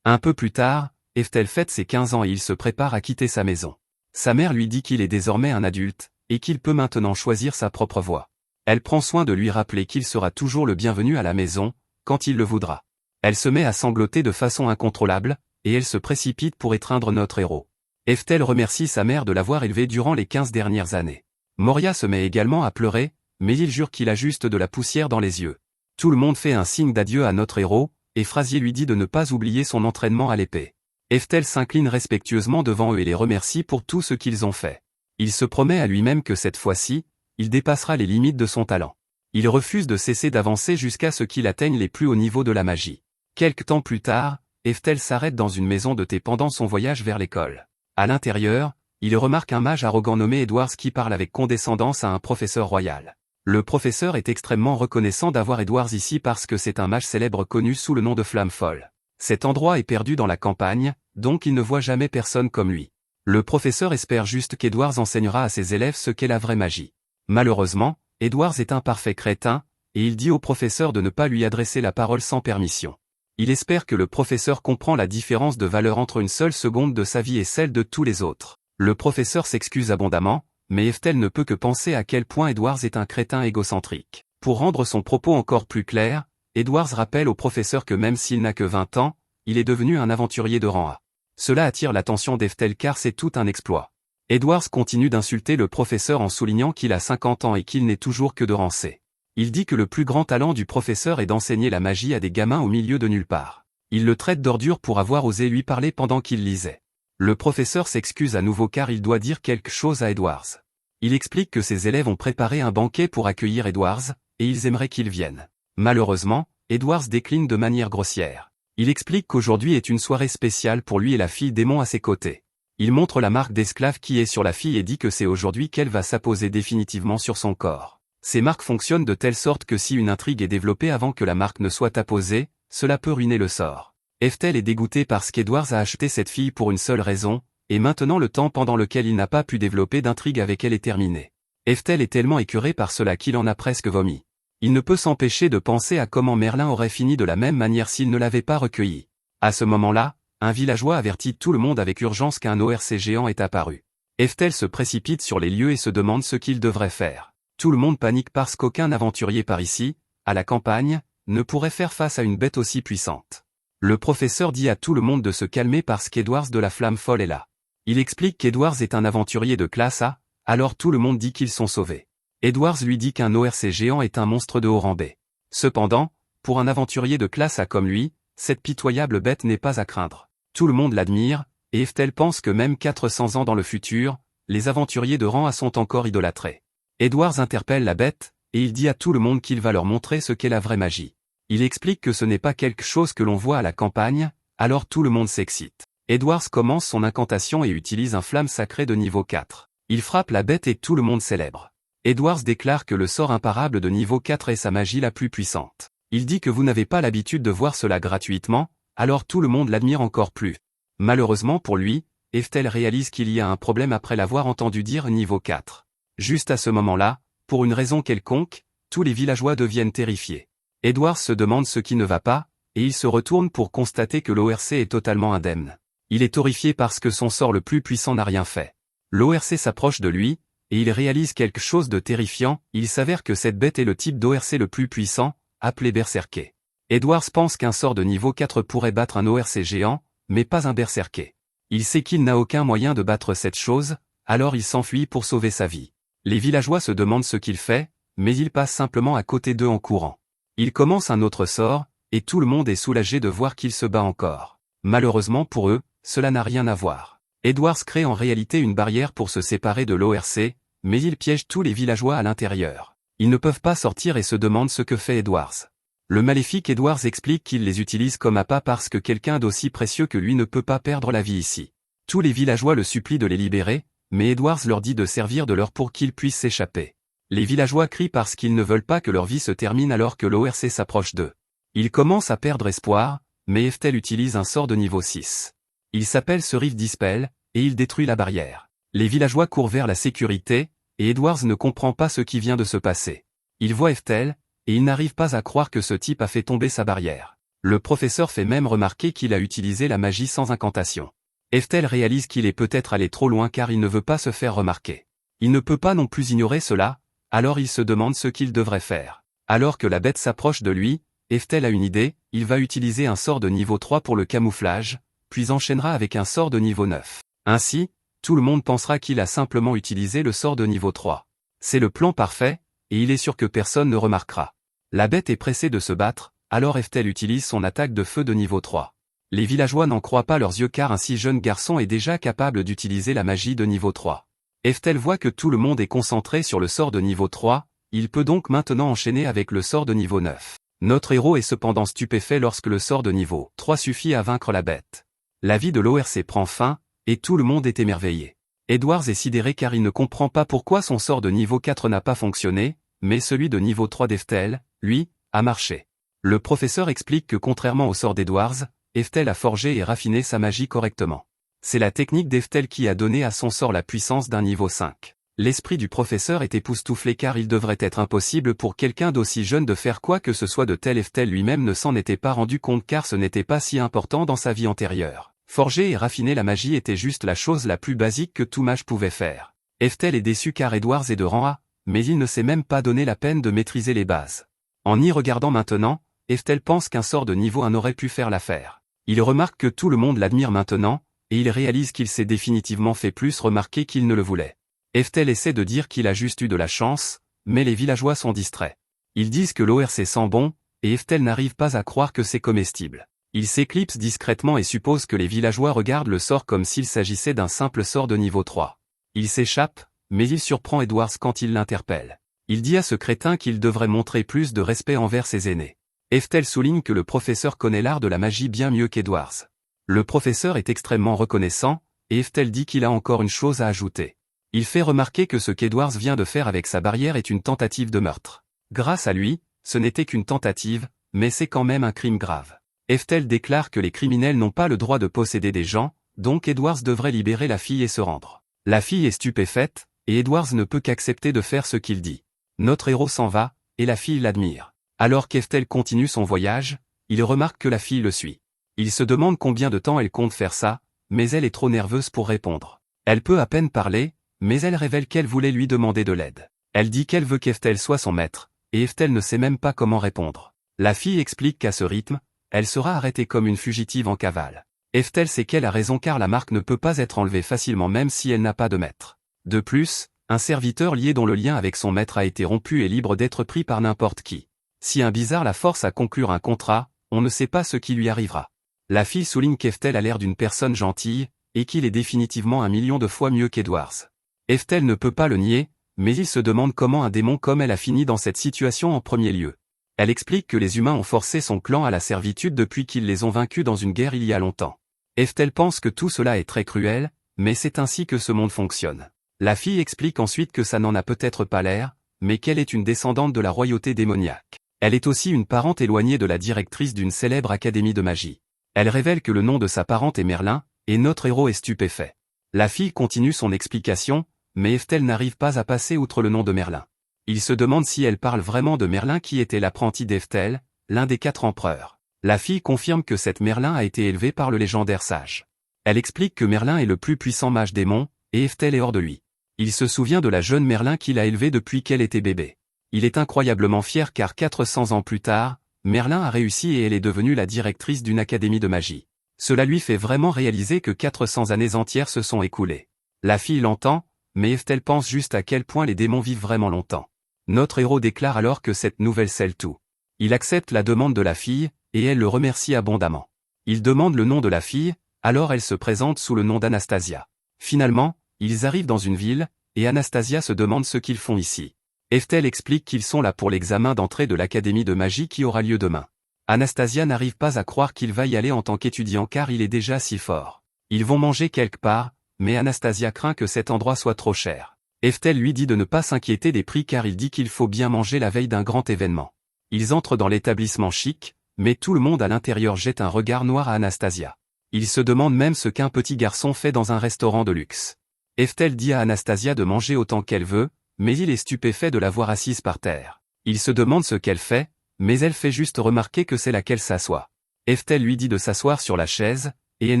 Un peu plus tard, Eftel fête ses 15 ans et il se prépare à quitter sa maison. Sa mère lui dit qu'il est désormais un adulte, et qu'il peut maintenant choisir sa propre voie. Elle prend soin de lui rappeler qu'il sera toujours le bienvenu à la maison, quand il le voudra. Elle se met à sangloter de façon incontrôlable, et elle se précipite pour étreindre notre héros. Eftel remercie sa mère de l'avoir élevé durant les 15 dernières années. Moria se met également à pleurer, mais il jure qu'il a juste de la poussière dans les yeux. Tout le monde fait un signe d'adieu à notre héros, et Frasier lui dit de ne pas oublier son entraînement à l'épée. Eftel s'incline respectueusement devant eux et les remercie pour tout ce qu'ils ont fait. Il se promet à lui-même que cette fois-ci, il dépassera les limites de son talent. Il refuse de cesser d'avancer jusqu'à ce qu'il atteigne les plus hauts niveaux de la magie. Quelque temps plus tard, Eftel s'arrête dans une maison de thé pendant son voyage vers l'école. À l'intérieur, il remarque un mage arrogant nommé Edwards qui parle avec condescendance à un professeur royal. Le professeur est extrêmement reconnaissant d'avoir Edwards ici parce que c'est un mage célèbre connu sous le nom de Flamme Folle. Cet endroit est perdu dans la campagne, donc il ne voit jamais personne comme lui. Le professeur espère juste qu'Edwards enseignera à ses élèves ce qu'est la vraie magie. Malheureusement, Edwards est un parfait crétin, et il dit au professeur de ne pas lui adresser la parole sans permission. Il espère que le professeur comprend la différence de valeur entre une seule seconde de sa vie et celle de tous les autres. Le professeur s'excuse abondamment, mais Eftel ne peut que penser à quel point Edwards est un crétin égocentrique. Pour rendre son propos encore plus clair, Edwards rappelle au professeur que même s'il n'a que 20 ans, il est devenu un aventurier de rang A. Cela attire l'attention d'Eftel car c'est tout un exploit. Edwards continue d'insulter le professeur en soulignant qu'il a 50 ans et qu'il n'est toujours que de rang C. Il dit que le plus grand talent du professeur est d'enseigner la magie à des gamins au milieu de nulle part. Il le traite d'ordure pour avoir osé lui parler pendant qu'il lisait. Le professeur s'excuse à nouveau car il doit dire quelque chose à Edwards. Il explique que ses élèves ont préparé un banquet pour accueillir Edwards, et ils aimeraient qu'il vienne. Malheureusement, Edwards décline de manière grossière. Il explique qu'aujourd'hui est une soirée spéciale pour lui et la fille démon à ses côtés. Il montre la marque d'esclave qui est sur la fille et dit que c'est aujourd'hui qu'elle va s'apposer définitivement sur son corps. Ces marques fonctionnent de telle sorte que si une intrigue est développée avant que la marque ne soit apposée, cela peut ruiner le sort. Eftel est dégoûté parce qu'Edwards a acheté cette fille pour une seule raison, et maintenant le temps pendant lequel il n'a pas pu développer d'intrigue avec elle est terminé. Eftel est tellement écœuré par cela qu'il en a presque vomi. Il ne peut s'empêcher de penser à comment Merlin aurait fini de la même manière s'il ne l'avait pas recueilli. À ce moment-là, un villageois avertit tout le monde avec urgence qu'un ORC géant est apparu. Eftel se précipite sur les lieux et se demande ce qu'il devrait faire. Tout le monde panique parce qu'aucun aventurier par ici, à la campagne, ne pourrait faire face à une bête aussi puissante. Le professeur dit à tout le monde de se calmer parce qu'Edwards de la Flamme Folle est là. Il explique qu'Edwards est un aventurier de classe A, alors tout le monde dit qu'ils sont sauvés. Edwards lui dit qu'un ORC géant est un monstre de haut rang B. Cependant, pour un aventurier de classe A comme lui, cette pitoyable bête n'est pas à craindre. Tout le monde l'admire, et Eftel pense que même 400 ans dans le futur, les aventuriers de rang A sont encore idolâtrés. Edwards interpelle la bête, et il dit à tout le monde qu'il va leur montrer ce qu'est la vraie magie. Il explique que ce n'est pas quelque chose que l'on voit à la campagne, alors tout le monde s'excite. Edwards commence son incantation et utilise un flamme sacrée de niveau 4. Il frappe la bête et tout le monde célèbre. Edwards déclare que le sort imparable de niveau 4 est sa magie la plus puissante. Il dit que vous n'avez pas l'habitude de voir cela gratuitement, alors tout le monde l'admire encore plus. Malheureusement pour lui, Eftel réalise qu'il y a un problème après l'avoir entendu dire niveau 4. Juste à ce moment-là, pour une raison quelconque, tous les villageois deviennent terrifiés. Edward se demande ce qui ne va pas, et il se retourne pour constater que l'ORC est totalement indemne. Il est horrifié parce que son sort le plus puissant n'a rien fait. L'ORC s'approche de lui, et il réalise quelque chose de terrifiant, il s'avère que cette bête est le type d'ORC le plus puissant, appelé Berserker. Edwards pense qu'un sort de niveau 4 pourrait battre un ORC géant, mais pas un Berserker. Il sait qu'il n'a aucun moyen de battre cette chose, alors il s'enfuit pour sauver sa vie. Les villageois se demandent ce qu'il fait, mais il passe simplement à côté d'eux en courant. Il commence un autre sort, et tout le monde est soulagé de voir qu'il se bat encore. Malheureusement pour eux, cela n'a rien à voir. Edwards crée en réalité une barrière pour se séparer de l'ORC, mais il piège tous les villageois à l'intérieur. Ils ne peuvent pas sortir et se demandent ce que fait Edwards. Le maléfique Edwards explique qu'il les utilise comme appât parce que quelqu'un d'aussi précieux que lui ne peut pas perdre la vie ici. Tous les villageois le supplient de les libérer, mais Edwards leur dit de servir de leur pour qu'ils puissent s'échapper. Les villageois crient parce qu'ils ne veulent pas que leur vie se termine alors que l'ORC s'approche d'eux. Ils commencent à perdre espoir, mais Eftel utilise un sort de niveau 6. Il s'appelle Serif Dispel, et il détruit la barrière. Les villageois courent vers la sécurité, et Edwards ne comprend pas ce qui vient de se passer. Il voit Eftel, et il n'arrive pas à croire que ce type a fait tomber sa barrière. Le professeur fait même remarquer qu'il a utilisé la magie sans incantation. Eftel réalise qu'il est peut-être allé trop loin car il ne veut pas se faire remarquer. Il ne peut pas non plus ignorer cela, alors il se demande ce qu'il devrait faire. Alors que la bête s'approche de lui, Eftel a une idée, il va utiliser un sort de niveau 3 pour le camouflage, puis enchaînera avec un sort de niveau 9. Ainsi, tout le monde pensera qu'il a simplement utilisé le sort de niveau 3. C'est le plan parfait, et il est sûr que personne ne remarquera. La bête est pressée de se battre, alors Eftel utilise son attaque de feu de niveau 3. Les villageois n'en croient pas leurs yeux car un si jeune garçon est déjà capable d'utiliser la magie de niveau 3. Eftel voit que tout le monde est concentré sur le sort de niveau 3, il peut donc maintenant enchaîner avec le sort de niveau 9. Notre héros est cependant stupéfait lorsque le sort de niveau 3 suffit à vaincre la bête. La vie de l'ORC prend fin, et tout le monde est émerveillé. Edwards est sidéré car il ne comprend pas pourquoi son sort de niveau 4 n'a pas fonctionné, mais celui de niveau 3 d'Eftel, lui, a marché. Le professeur explique que contrairement au sort d'Edwards, Eftel a forgé et raffiné sa magie correctement. C'est la technique d'Eftel qui a donné à son sort la puissance d'un niveau 5. L'esprit du professeur est époustouflé car il devrait être impossible pour quelqu'un d'aussi jeune de faire quoi que ce soit de tel. Eftel lui-même ne s'en était pas rendu compte car ce n'était pas si important dans sa vie antérieure. Forger et raffiner la magie était juste la chose la plus basique que tout mage pouvait faire. Eftel est déçu car Edwards est de rang A, mais il ne s'est même pas donné la peine de maîtriser les bases. En y regardant maintenant, Eftel pense qu'un sort de niveau 1 aurait pu faire l'affaire. Il remarque que tout le monde l'admire maintenant, et il réalise qu'il s'est définitivement fait plus remarquer qu'il ne le voulait. Eftel essaie de dire qu'il a juste eu de la chance, mais les villageois sont distraits. Ils disent que l'ORC sent bon, et Eftel n'arrive pas à croire que c'est comestible. Il s'éclipse discrètement et suppose que les villageois regardent le sort comme s'il s'agissait d'un simple sort de niveau 3. Il s'échappe, mais il surprend Edwards quand il l'interpelle. Il dit à ce crétin qu'il devrait montrer plus de respect envers ses aînés. Eftel souligne que le professeur connaît l'art de la magie bien mieux qu'Edwards. Le professeur est extrêmement reconnaissant, et Eftel dit qu'il a encore une chose à ajouter. Il fait remarquer que ce qu'Edwards vient de faire avec sa barrière est une tentative de meurtre. Grâce à lui, ce n'était qu'une tentative, mais c'est quand même un crime grave. Eftel déclare que les criminels n'ont pas le droit de posséder des gens, donc Edwards devrait libérer la fille et se rendre. La fille est stupéfaite, et Edwards ne peut qu'accepter de faire ce qu'il dit. Notre héros s'en va, et la fille l'admire. Alors qu'Eftel continue son voyage, il remarque que la fille le suit. Il se demande combien de temps elle compte faire ça, mais elle est trop nerveuse pour répondre. Elle peut à peine parler, mais elle révèle qu'elle voulait lui demander de l'aide. Elle dit qu'elle veut qu'Eftel soit son maître, et Eftel ne sait même pas comment répondre. La fille explique qu'à ce rythme, elle sera arrêtée comme une fugitive en cavale. Eftel sait qu'elle a raison car la marque ne peut pas être enlevée facilement même si elle n'a pas de maître. De plus, un serviteur lié dont le lien avec son maître a été rompu est libre d'être pris par n'importe qui. Si un bizarre la force à conclure un contrat, on ne sait pas ce qui lui arrivera. La fille souligne qu'Eftel a l'air d'une personne gentille, et qu'il est définitivement 1 million de fois mieux qu'Edwards. Eftel ne peut pas le nier, mais il se demande comment un démon comme elle a fini dans cette situation en premier lieu. Elle explique que les humains ont forcé son clan à la servitude depuis qu'ils les ont vaincus dans une guerre il y a longtemps. Eftel pense que tout cela est très cruel, mais c'est ainsi que ce monde fonctionne. La fille explique ensuite que ça n'en a peut-être pas l'air, mais qu'elle est une descendante de la royauté démoniaque. Elle est aussi une parente éloignée de la directrice d'une célèbre académie de magie. Elle révèle que le nom de sa parente est Merlin, et notre héros est stupéfait. La fille continue son explication, mais Eftel n'arrive pas à passer outre le nom de Merlin. Il se demande si elle parle vraiment de Merlin qui était l'apprenti d'Eftel, l'un des 4 empereurs. La fille confirme que cet Merlin a été élevé par le légendaire sage. Elle explique que Merlin est le plus puissant mage démon, et Eftel est hors de lui. Il se souvient de la jeune Merlin qu'il a élevée depuis qu'elle était bébé. Il est incroyablement fier car 400 ans plus tard, Merlin a réussi et elle est devenue la directrice d'une académie de magie. Cela lui fait vraiment réaliser que 400 années entières se sont écoulées. La fille l'entend, mais Eftel pense juste à quel point les démons vivent vraiment longtemps. Notre héros déclare alors que cette nouvelle scelle tout. Il accepte la demande de la fille, et elle le remercie abondamment. Il demande le nom de la fille, alors elle se présente sous le nom d'Anastasia. Finalement, ils arrivent dans une ville, et Anastasia se demande ce qu'ils font ici. Eftel explique qu'ils sont là pour l'examen d'entrée de l'académie de magie qui aura lieu demain. Anastasia n'arrive pas à croire qu'il va y aller en tant qu'étudiant car il est déjà si fort. Ils vont manger quelque part, mais Anastasia craint que cet endroit soit trop cher. Eftel lui dit de ne pas s'inquiéter des prix car il dit qu'il faut bien manger la veille d'un grand événement. Ils entrent dans l'établissement chic, mais tout le monde à l'intérieur jette un regard noir à Anastasia. Ils se demandent même ce qu'un petit garçon fait dans un restaurant de luxe. Eftel dit à Anastasia de manger autant qu'elle veut, mais il est stupéfait de la voir assise par terre. Il se demande ce qu'elle fait, mais elle fait juste remarquer que c'est là qu'elle s'assoit. Eftel lui dit de s'asseoir sur la chaise, et elle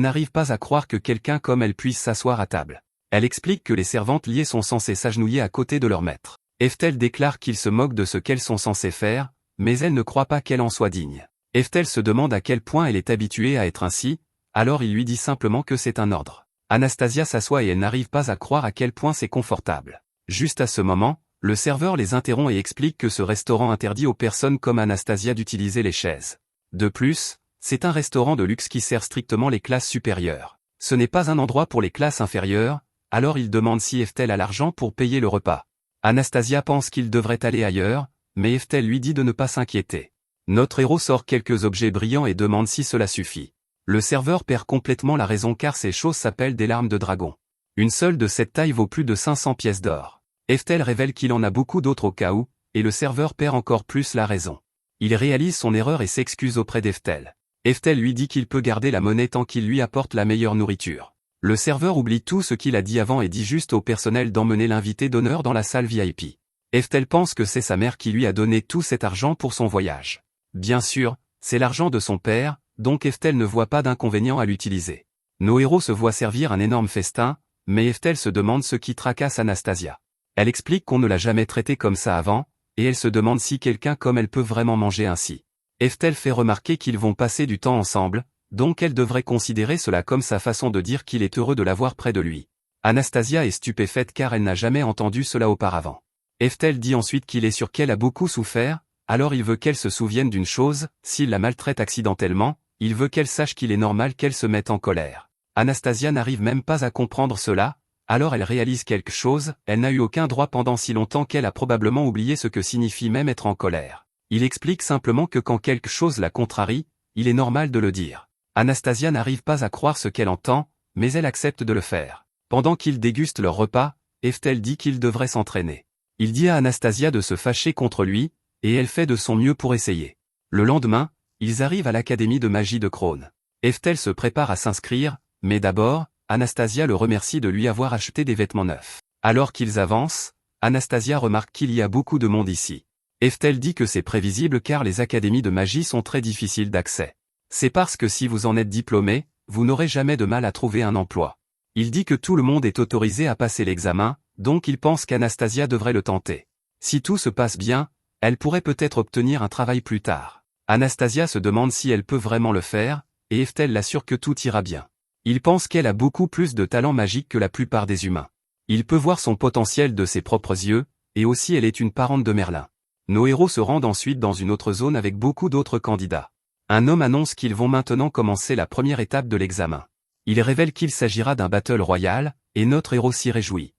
n'arrive pas à croire que quelqu'un comme elle puisse s'asseoir à table. Elle explique que les servantes liées sont censées s'agenouiller à côté de leur maître. Eftel déclare qu'ils se moquent de ce qu'elles sont censées faire, mais elle ne croit pas qu'elle en soit digne. Eftel se demande à quel point elle est habituée à être ainsi, alors il lui dit simplement que c'est un ordre. Anastasia s'assoit et elle n'arrive pas à croire à quel point c'est confortable. Juste à ce moment, le serveur les interrompt et explique que ce restaurant interdit aux personnes comme Anastasia d'utiliser les chaises. De plus, c'est un restaurant de luxe qui sert strictement les classes supérieures. Ce n'est pas un endroit pour les classes inférieures, alors il demande si Eftel a l'argent pour payer le repas. Anastasia pense qu'il devrait aller ailleurs, mais Eftel lui dit de ne pas s'inquiéter. Notre héros sort quelques objets brillants et demande si cela suffit. Le serveur perd complètement la raison car ces choses s'appellent des larmes de dragon. Une seule de cette taille vaut plus de 500 pièces d'or. Eftel révèle qu'il en a beaucoup d'autres au cas où, et le serveur perd encore plus la raison. Il réalise son erreur et s'excuse auprès d'Eftel. Eftel lui dit qu'il peut garder la monnaie tant qu'il lui apporte la meilleure nourriture. Le serveur oublie tout ce qu'il a dit avant et dit juste au personnel d'emmener l'invité d'honneur dans la salle VIP. Eftel pense que c'est sa mère qui lui a donné tout cet argent pour son voyage. Bien sûr, c'est l'argent de son père, donc Eftel ne voit pas d'inconvénient à l'utiliser. Nos héros se voient servir un énorme festin, mais Eftel se demande ce qui tracasse Anastasia. Elle explique qu'on ne l'a jamais traitée comme ça avant, et elle se demande si quelqu'un comme elle peut vraiment manger ainsi. Eftel fait remarquer qu'ils vont passer du temps ensemble, donc elle devrait considérer cela comme sa façon de dire qu'il est heureux de l'avoir près de lui. Anastasia est stupéfaite car elle n'a jamais entendu cela auparavant. Eftel dit ensuite qu'il est sûr qu'elle a beaucoup souffert, alors il veut qu'elle se souvienne d'une chose, s'il la maltraite accidentellement, il veut qu'elle sache qu'il est normal qu'elle se mette en colère. Anastasia n'arrive même pas à comprendre cela, alors elle réalise quelque chose, elle n'a eu aucun droit pendant si longtemps qu'elle a probablement oublié ce que signifie même être en colère. Il explique simplement que quand quelque chose la contrarie, il est normal de le dire. Anastasia n'arrive pas à croire ce qu'elle entend, mais elle accepte de le faire. Pendant qu'ils dégustent leur repas, Eftel dit qu'il devrait s'entraîner. Il dit à Anastasia de se fâcher contre lui, et elle fait de son mieux pour essayer. Le lendemain, ils arrivent à l'académie de magie de Krone. Eftel se prépare à s'inscrire, mais d'abord, Anastasia le remercie de lui avoir acheté des vêtements neufs. Alors qu'ils avancent, Anastasia remarque qu'il y a beaucoup de monde ici. Eftel dit que c'est prévisible car les académies de magie sont très difficiles d'accès. C'est parce que si vous en êtes diplômé, vous n'aurez jamais de mal à trouver un emploi. Il dit que tout le monde est autorisé à passer l'examen, donc il pense qu'Anastasia devrait le tenter. Si tout se passe bien, elle pourrait peut-être obtenir un travail plus tard. Anastasia se demande si elle peut vraiment le faire, et Eftel l'assure que tout ira bien. Il pense qu'elle a beaucoup plus de talent magique que la plupart des humains. Il peut voir son potentiel de ses propres yeux, et aussi elle est une parente de Merlin. Nos héros se rendent ensuite dans une autre zone avec beaucoup d'autres candidats. Un homme annonce qu'ils vont maintenant commencer la première étape de l'examen. Il révèle qu'il s'agira d'un battle royal, et notre héros s'y réjouit.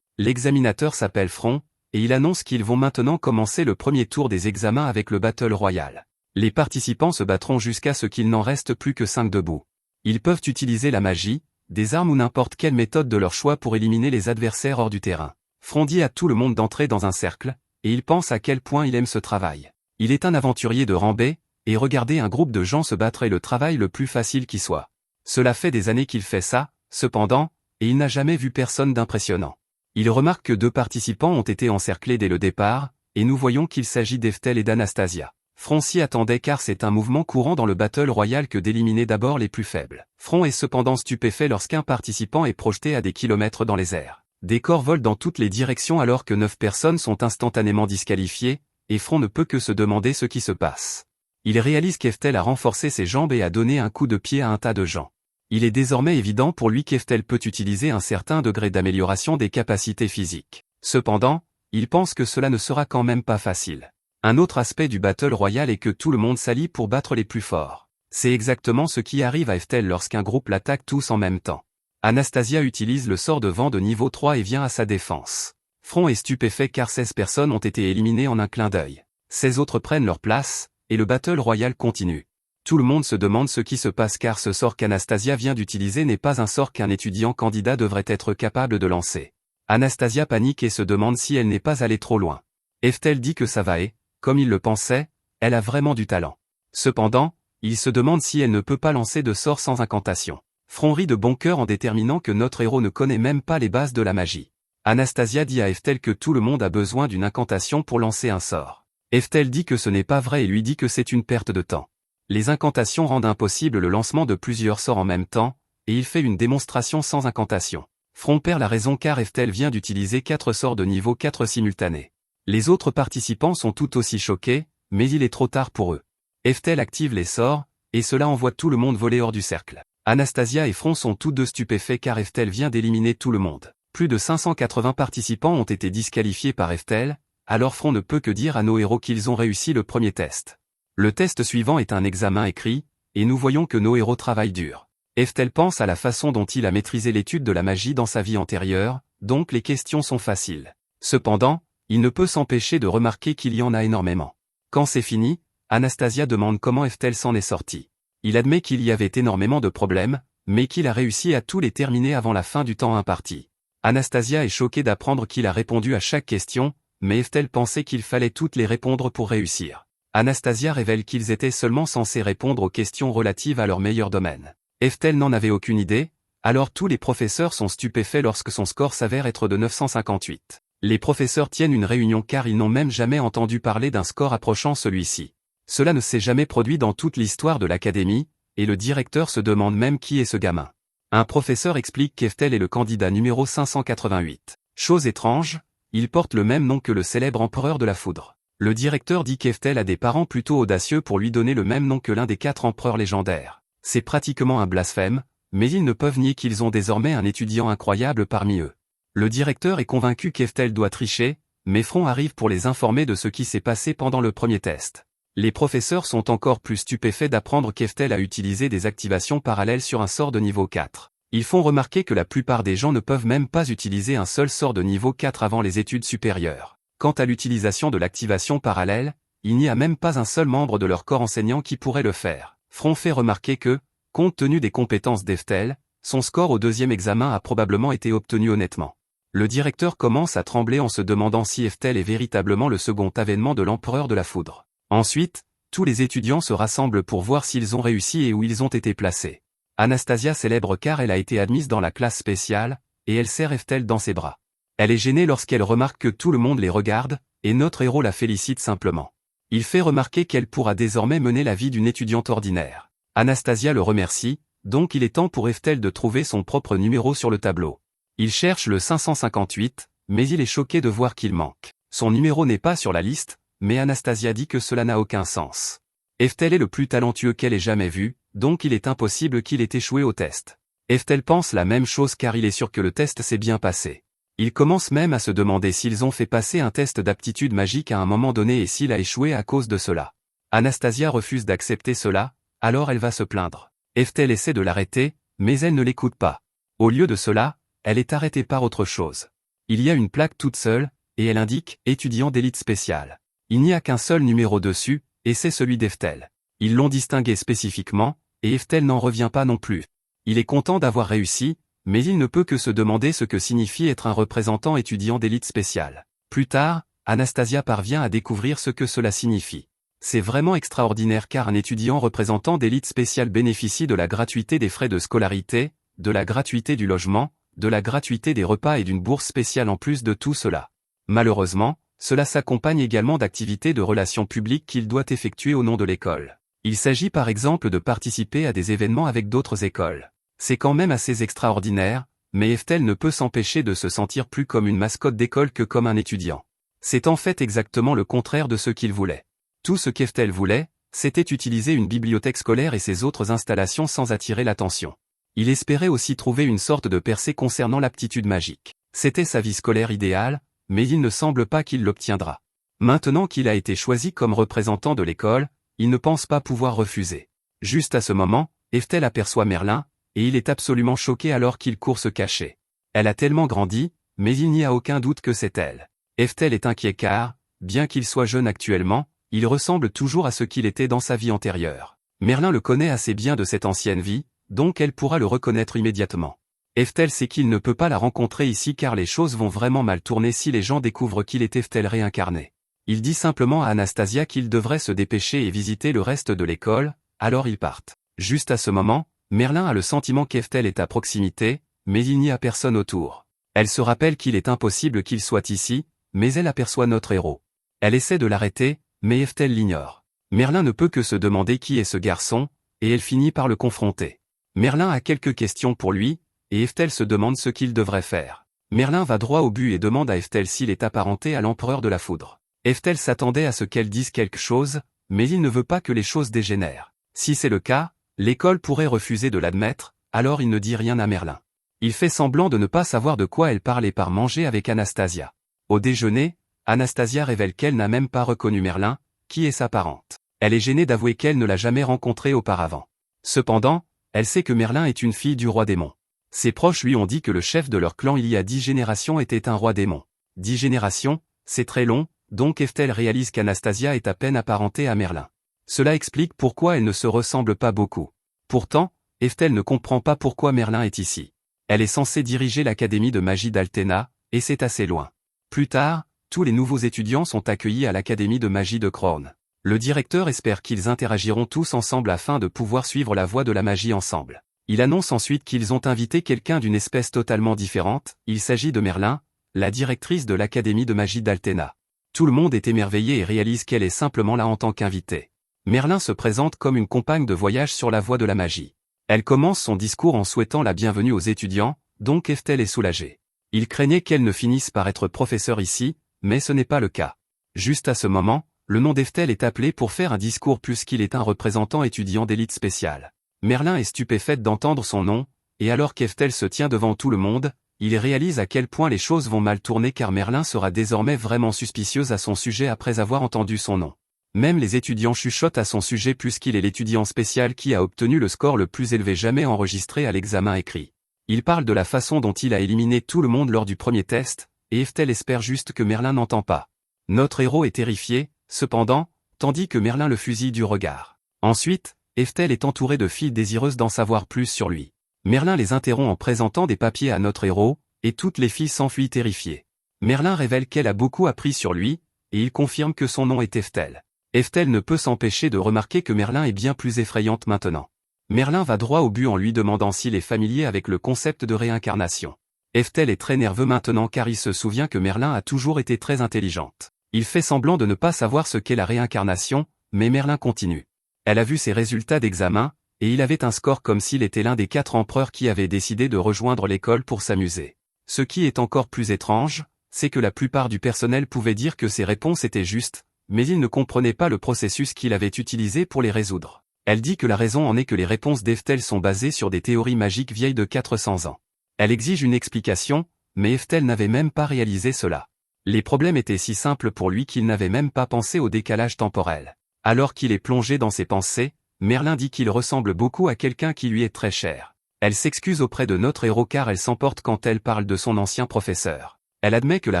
L'examinateur s'appelle Front, et il annonce qu'ils vont maintenant commencer le premier tour des examens avec le battle royal. Les participants se battront jusqu'à ce qu'il n'en reste plus que 5 debout. Ils peuvent utiliser la magie, des armes ou n'importe quelle méthode de leur choix pour éliminer les adversaires hors du terrain. Front dit à tout le monde d'entrer dans un cercle, et il pense à quel point il aime ce travail. Il est un aventurier de rang B, et regarder un groupe de gens se battre est le travail le plus facile qui soit. Cela fait des années qu'il fait ça, cependant, et il n'a jamais vu personne d'impressionnant. Il remarque que 2 participants ont été encerclés dès le départ, et nous voyons qu'il s'agit d'Eftel et d'Anastasia. Front s'y attendait car c'est un mouvement courant dans le Battle Royale que d'éliminer d'abord les plus faibles. Front est cependant stupéfait lorsqu'un participant est projeté à des kilomètres dans les airs. Des corps volent dans toutes les directions alors que 9 personnes sont instantanément disqualifiées, et Front ne peut que se demander ce qui se passe. Il réalise qu'Eftel a renforcé ses jambes et a donné un coup de pied à un tas de gens. Il est désormais évident pour lui qu'Eftel peut utiliser un certain degré d'amélioration des capacités physiques. Cependant, il pense que cela ne sera quand même pas facile. Un autre aspect du Battle Royale est que tout le monde s'allie pour battre les plus forts. C'est exactement ce qui arrive à Eftel lorsqu'un groupe l'attaque tous en même temps. Anastasia utilise le sort de vent de niveau 3 et vient à sa défense. Front est stupéfait car 16 personnes ont été éliminées en un clin d'œil. 16 autres prennent leur place, et le Battle Royale continue. Tout le monde se demande ce qui se passe car ce sort qu'Anastasia vient d'utiliser n'est pas un sort qu'un étudiant candidat devrait être capable de lancer. Anastasia panique et se demande si elle n'est pas allée trop loin. Eftel dit que ça va et, comme il le pensait, elle a vraiment du talent. Cependant, il se demande si elle ne peut pas lancer de sort sans incantation. Front rit de bon cœur en déterminant que notre héros ne connaît même pas les bases de la magie. Anastasia dit à Eftel que tout le monde a besoin d'une incantation pour lancer un sort. Eftel dit que ce n'est pas vrai et lui dit que c'est une perte de temps. Les incantations rendent impossible le lancement de plusieurs sorts en même temps, et il fait une démonstration sans incantation. Front perd la raison car Eftel vient d'utiliser 4 sorts de niveau 4 simultanés. Les autres participants sont tout aussi choqués, mais il est trop tard pour eux. Eftel active les sorts, et cela envoie tout le monde voler hors du cercle. Anastasia et Front sont tous deux stupéfaits car Eftel vient d'éliminer tout le monde. Plus de 580 participants ont été disqualifiés par Eftel, alors Front ne peut que dire à nos héros qu'ils ont réussi le premier test. Le test suivant est un examen écrit, et nous voyons que nos héros travaillent dur. Eftel pense à la façon dont il a maîtrisé l'étude de la magie dans sa vie antérieure, donc les questions sont faciles. Cependant, il ne peut s'empêcher de remarquer qu'il y en a énormément. Quand c'est fini, Anastasia demande comment Eftel s'en est sorti. Il admet qu'il y avait énormément de problèmes, mais qu'il a réussi à tous les terminer avant la fin du temps imparti. Anastasia est choquée d'apprendre qu'il a répondu à chaque question, mais Eftel pensait qu'il fallait toutes les répondre pour réussir. Anastasia révèle qu'ils étaient seulement censés répondre aux questions relatives à leur meilleur domaine. Eftel n'en avait aucune idée, alors tous les professeurs sont stupéfaits lorsque son score s'avère être de 958. Les professeurs tiennent une réunion car ils n'ont même jamais entendu parler d'un score approchant celui-ci. Cela ne s'est jamais produit dans toute l'histoire de l'académie, et le directeur se demande même qui est ce gamin. Un professeur explique qu'Eftel est le candidat numéro 588. Chose étrange, il porte le même nom que le célèbre empereur de la foudre. Le directeur dit qu'Eftel a des parents plutôt audacieux pour lui donner le même nom que l'un des 4 empereurs légendaires. C'est pratiquement un blasphème, mais ils ne peuvent nier qu'ils ont désormais un étudiant incroyable parmi eux. Le directeur est convaincu qu'Eftel doit tricher, mais Front arrive pour les informer de ce qui s'est passé pendant le premier test. Les professeurs sont encore plus stupéfaits d'apprendre qu'Eftel a utilisé des activations parallèles sur un sort de niveau 4. Ils font remarquer que la plupart des gens ne peuvent même pas utiliser un seul sort de niveau 4 avant les études supérieures. Quant à l'utilisation de l'activation parallèle, il n'y a même pas un seul membre de leur corps enseignant qui pourrait le faire. Front fait remarquer que, compte tenu des compétences d'Eftel, son score au deuxième examen a probablement été obtenu honnêtement. Le directeur commence à trembler en se demandant si Eftel est véritablement le second avènement de l'empereur de la foudre. Ensuite, tous les étudiants se rassemblent pour voir s'ils ont réussi et où ils ont été placés. Anastasia célèbre car elle a été admise dans la classe spéciale, et elle serre Eftel dans ses bras. Elle est gênée lorsqu'elle remarque que tout le monde les regarde, et notre héros la félicite simplement. Il fait remarquer qu'elle pourra désormais mener la vie d'une étudiante ordinaire. Anastasia le remercie, donc il est temps pour Eftel de trouver son propre numéro sur le tableau. Il cherche le 558, mais il est choqué de voir qu'il manque. Son numéro n'est pas sur la liste, mais Anastasia dit que cela n'a aucun sens. Eftel est le plus talentueux qu'elle ait jamais vu, donc il est impossible qu'il ait échoué au test. Eftel pense la même chose car il est sûr que le test s'est bien passé. Il commence même à se demander s'ils ont fait passer un test d'aptitude magique à un moment donné et s'il a échoué à cause de cela. Anastasia refuse d'accepter cela, alors elle va se plaindre. Eftel essaie de l'arrêter, mais elle ne l'écoute pas. Au lieu de cela, elle est arrêtée par autre chose. Il y a une plaque toute seule, et elle indique « étudiant d'élite spéciale ». Il n'y a qu'un seul numéro dessus, et c'est celui d'Eftel. Ils l'ont distingué spécifiquement, et Eftel n'en revient pas non plus. Il est content d'avoir réussi, mais il ne peut que se demander ce que signifie être un représentant étudiant d'élite spéciale. Plus tard, Anastasia parvient à découvrir ce que cela signifie. C'est vraiment extraordinaire car un étudiant représentant d'élite spéciale bénéficie de la gratuité des frais de scolarité, de la gratuité du logement, de la gratuité des repas et d'une bourse spéciale en plus de tout cela. Malheureusement, cela s'accompagne également d'activités de relations publiques qu'il doit effectuer au nom de l'école. Il s'agit par exemple de participer à des événements avec d'autres écoles. C'est quand même assez extraordinaire, mais Eftel ne peut s'empêcher de se sentir plus comme une mascotte d'école que comme un étudiant. C'est en fait exactement le contraire de ce qu'il voulait. Tout ce qu'Eftel voulait, c'était utiliser une bibliothèque scolaire et ses autres installations sans attirer l'attention. Il espérait aussi trouver une sorte de percée concernant l'aptitude magique. C'était sa vie scolaire idéale, mais il ne semble pas qu'il l'obtiendra. Maintenant qu'il a été choisi comme représentant de l'école, il ne pense pas pouvoir refuser. Juste à ce moment, Eftel aperçoit Merlin, et il est absolument choqué alors qu'il court se cacher. Elle a tellement grandi, mais il n'y a aucun doute que c'est elle. Eftel est inquiet car, bien qu'il soit jeune actuellement, il ressemble toujours à ce qu'il était dans sa vie antérieure. Merlin le connaît assez bien de cette ancienne vie, donc elle pourra le reconnaître immédiatement. Eftel sait qu'il ne peut pas la rencontrer ici car les choses vont vraiment mal tourner si les gens découvrent qu'il est Eftel réincarné. Il dit simplement à Anastasia qu'il devrait se dépêcher et visiter le reste de l'école, alors ils partent. Juste à ce moment, Merlin a le sentiment qu'Eftel est à proximité, mais il n'y a personne autour. Elle se rappelle qu'il est impossible qu'il soit ici, mais elle aperçoit notre héros. Elle essaie de l'arrêter, mais Eftel l'ignore. Merlin ne peut que se demander qui est ce garçon, et elle finit par le confronter. Merlin a quelques questions pour lui, et Eftel se demande ce qu'il devrait faire. Merlin va droit au but et demande à Eftel s'il est apparenté à l'empereur de la foudre. Eftel s'attendait à ce qu'elle dise quelque chose, mais il ne veut pas que les choses dégénèrent. Si c'est le cas, l'école pourrait refuser de l'admettre, alors il ne dit rien à Merlin. Il fait semblant de ne pas savoir de quoi elle parle et part manger avec Anastasia. Au déjeuner, Anastasia révèle qu'elle n'a même pas reconnu Merlin, qui est sa parente. Elle est gênée d'avouer qu'elle ne l'a jamais rencontré auparavant. Cependant, elle sait que Merlin est une fille du roi démon. Ses proches lui ont dit que le chef de leur clan il y a 10 générations était un roi démon. 10 générations, c'est très long, donc Eftel réalise qu'Anastasia est à peine apparentée à Merlin. Cela explique pourquoi elle ne se ressemble pas beaucoup. Pourtant, Eftel ne comprend pas pourquoi Merlin est ici. Elle est censée diriger l'académie de magie d'Altena, et c'est assez loin. Plus tard, tous les nouveaux étudiants sont accueillis à l'académie de magie de Krone. Le directeur espère qu'ils interagiront tous ensemble afin de pouvoir suivre la voie de la magie ensemble. Il annonce ensuite qu'ils ont invité quelqu'un d'une espèce totalement différente, il s'agit de Merlin, la directrice de l'académie de magie d'Altena. Tout le monde est émerveillé et réalise qu'elle est simplement là en tant qu'invitée. Merlin se présente comme une compagne de voyage sur la voie de la magie. Elle commence son discours en souhaitant la bienvenue aux étudiants, donc Eftel est soulagée. Il craignait qu'elle ne finisse par être professeure ici, mais ce n'est pas le cas. Juste à ce moment, le nom d'Eftel est appelé pour faire un discours puisqu'il est un représentant étudiant d'élite spéciale. Merlin est stupéfaite d'entendre son nom, et alors qu'Eftel se tient devant tout le monde, il réalise à quel point les choses vont mal tourner car Merlin sera désormais vraiment suspicieuse à son sujet après avoir entendu son nom. Même les étudiants chuchotent à son sujet puisqu'il est l'étudiant spécial qui a obtenu le score le plus élevé jamais enregistré à l'examen écrit. Il parle de la façon dont il a éliminé tout le monde lors du premier test, et Eftel espère juste que Merlin n'entend pas. Notre héros est terrifié, cependant, tandis que Merlin le fusille du regard. Ensuite, Eftel est entouré de filles désireuses d'en savoir plus sur lui. Merlin les interrompt en présentant des papiers à notre héros, et toutes les filles s'enfuient terrifiées. Merlin révèle qu'elle a beaucoup appris sur lui, et il confirme que son nom est Eftel. Eftel ne peut s'empêcher de remarquer que Merlin est bien plus effrayante maintenant. Merlin va droit au but en lui demandant s'il est familier avec le concept de réincarnation. Eftel est très nerveux maintenant car il se souvient que Merlin a toujours été très intelligente. Il fait semblant de ne pas savoir ce qu'est la réincarnation, mais Merlin continue. Elle a vu ses résultats d'examen, et il avait un score comme s'il était l'un des 4 empereurs qui avaient décidé de rejoindre l'école pour s'amuser. Ce qui est encore plus étrange, c'est que la plupart du personnel pouvait dire que ses réponses étaient justes, mais ils ne comprenaient pas le processus qu'il avait utilisé pour les résoudre. Elle dit que la raison en est que les réponses d'Eftel sont basées sur des théories magiques vieilles de 400 ans. Elle exige une explication, mais Eftel n'avait même pas réalisé cela. Les problèmes étaient si simples pour lui qu'il n'avait même pas pensé au décalage temporel. Alors qu'il est plongé dans ses pensées, Merlin dit qu'il ressemble beaucoup à quelqu'un qui lui est très cher. Elle s'excuse auprès de notre héros car elle s'emporte quand elle parle de son ancien professeur. Elle admet que la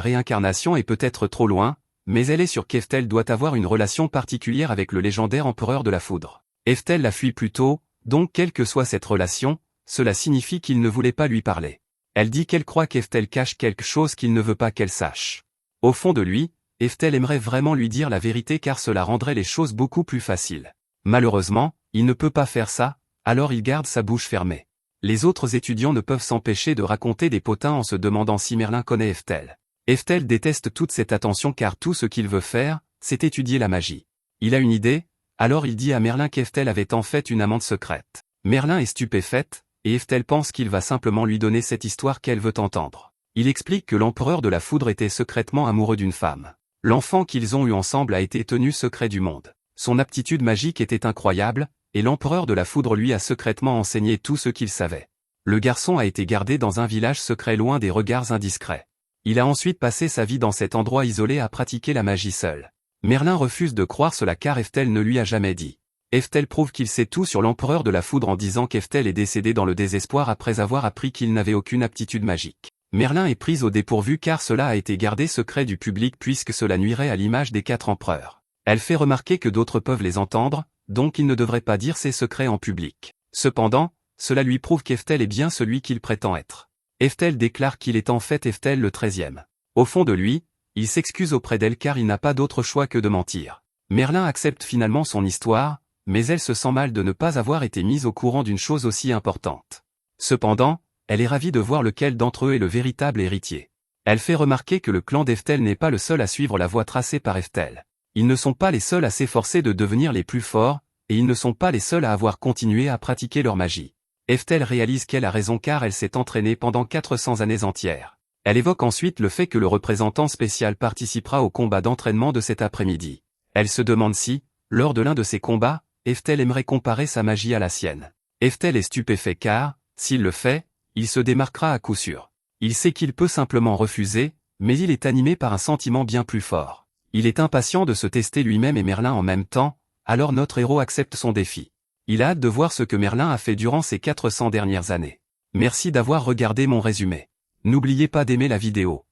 réincarnation est peut-être trop loin, mais elle est sûre qu'Eftel doit avoir une relation particulière avec le légendaire empereur de la foudre. Eftel la fuit plutôt, donc quelle que soit cette relation, cela signifie qu'il ne voulait pas lui parler. Elle dit qu'elle croit qu'Eftel cache quelque chose qu'il ne veut pas qu'elle sache. Au fond de lui, Eftel aimerait vraiment lui dire la vérité car cela rendrait les choses beaucoup plus faciles. Malheureusement, il ne peut pas faire ça, alors il garde sa bouche fermée. Les autres étudiants ne peuvent s'empêcher de raconter des potins en se demandant si Merlin connaît Eftel. Eftel déteste toute cette attention car tout ce qu'il veut faire, c'est étudier la magie. Il a une idée, alors il dit à Merlin qu'Eftel avait en fait une amante secrète. Merlin est stupéfaite, et Eftel pense qu'il va simplement lui donner cette histoire qu'elle veut entendre. Il explique que l'empereur de la foudre était secrètement amoureux d'une femme. L'enfant qu'ils ont eu ensemble a été tenu secret du monde. Son aptitude magique était incroyable, et l'empereur de la foudre lui a secrètement enseigné tout ce qu'il savait. Le garçon a été gardé dans un village secret loin des regards indiscrets. Il a ensuite passé sa vie dans cet endroit isolé à pratiquer la magie seul. Merlin refuse de croire cela car Eftel ne lui a jamais dit. Eftel prouve qu'il sait tout sur l'empereur de la foudre en disant qu'Eftel est décédé dans le désespoir après avoir appris qu'il n'avait aucune aptitude magique. Merlin est pris au dépourvu car cela a été gardé secret du public puisque cela nuirait à l'image des 4 empereurs. Elle fait remarquer que d'autres peuvent les entendre, donc il ne devrait pas dire ses secrets en public. Cependant, cela lui prouve qu'Eftel est bien celui qu'il prétend être. Eftel déclare qu'il est en fait Eftel le 13e. Au fond de lui, il s'excuse auprès d'elle car il n'a pas d'autre choix que de mentir. Merlin accepte finalement son histoire, mais elle se sent mal de ne pas avoir été mise au courant d'une chose aussi importante. Cependant, elle est ravie de voir lequel d'entre eux est le véritable héritier. Elle fait remarquer que le clan d'Eftel n'est pas le seul à suivre la voie tracée par Eftel. Ils ne sont pas les seuls à s'efforcer de devenir les plus forts, et ils ne sont pas les seuls à avoir continué à pratiquer leur magie. Eftel réalise qu'elle a raison car elle s'est entraînée pendant 400 années entières. Elle évoque ensuite le fait que le représentant spécial participera au combat d'entraînement de cet après-midi. Elle se demande si, lors de l'un de ces combats, Eftel aimerait comparer sa magie à la sienne. Eftel est stupéfait car, s'il le fait, il se démarquera à coup sûr. Il sait qu'il peut simplement refuser, mais il est animé par un sentiment bien plus fort. Il est impatient de se tester lui-même et Merlin en même temps, alors notre héros accepte son défi. Il a hâte de voir ce que Merlin a fait durant ces 400 dernières années. Merci d'avoir regardé mon résumé. N'oubliez pas d'aimer la vidéo.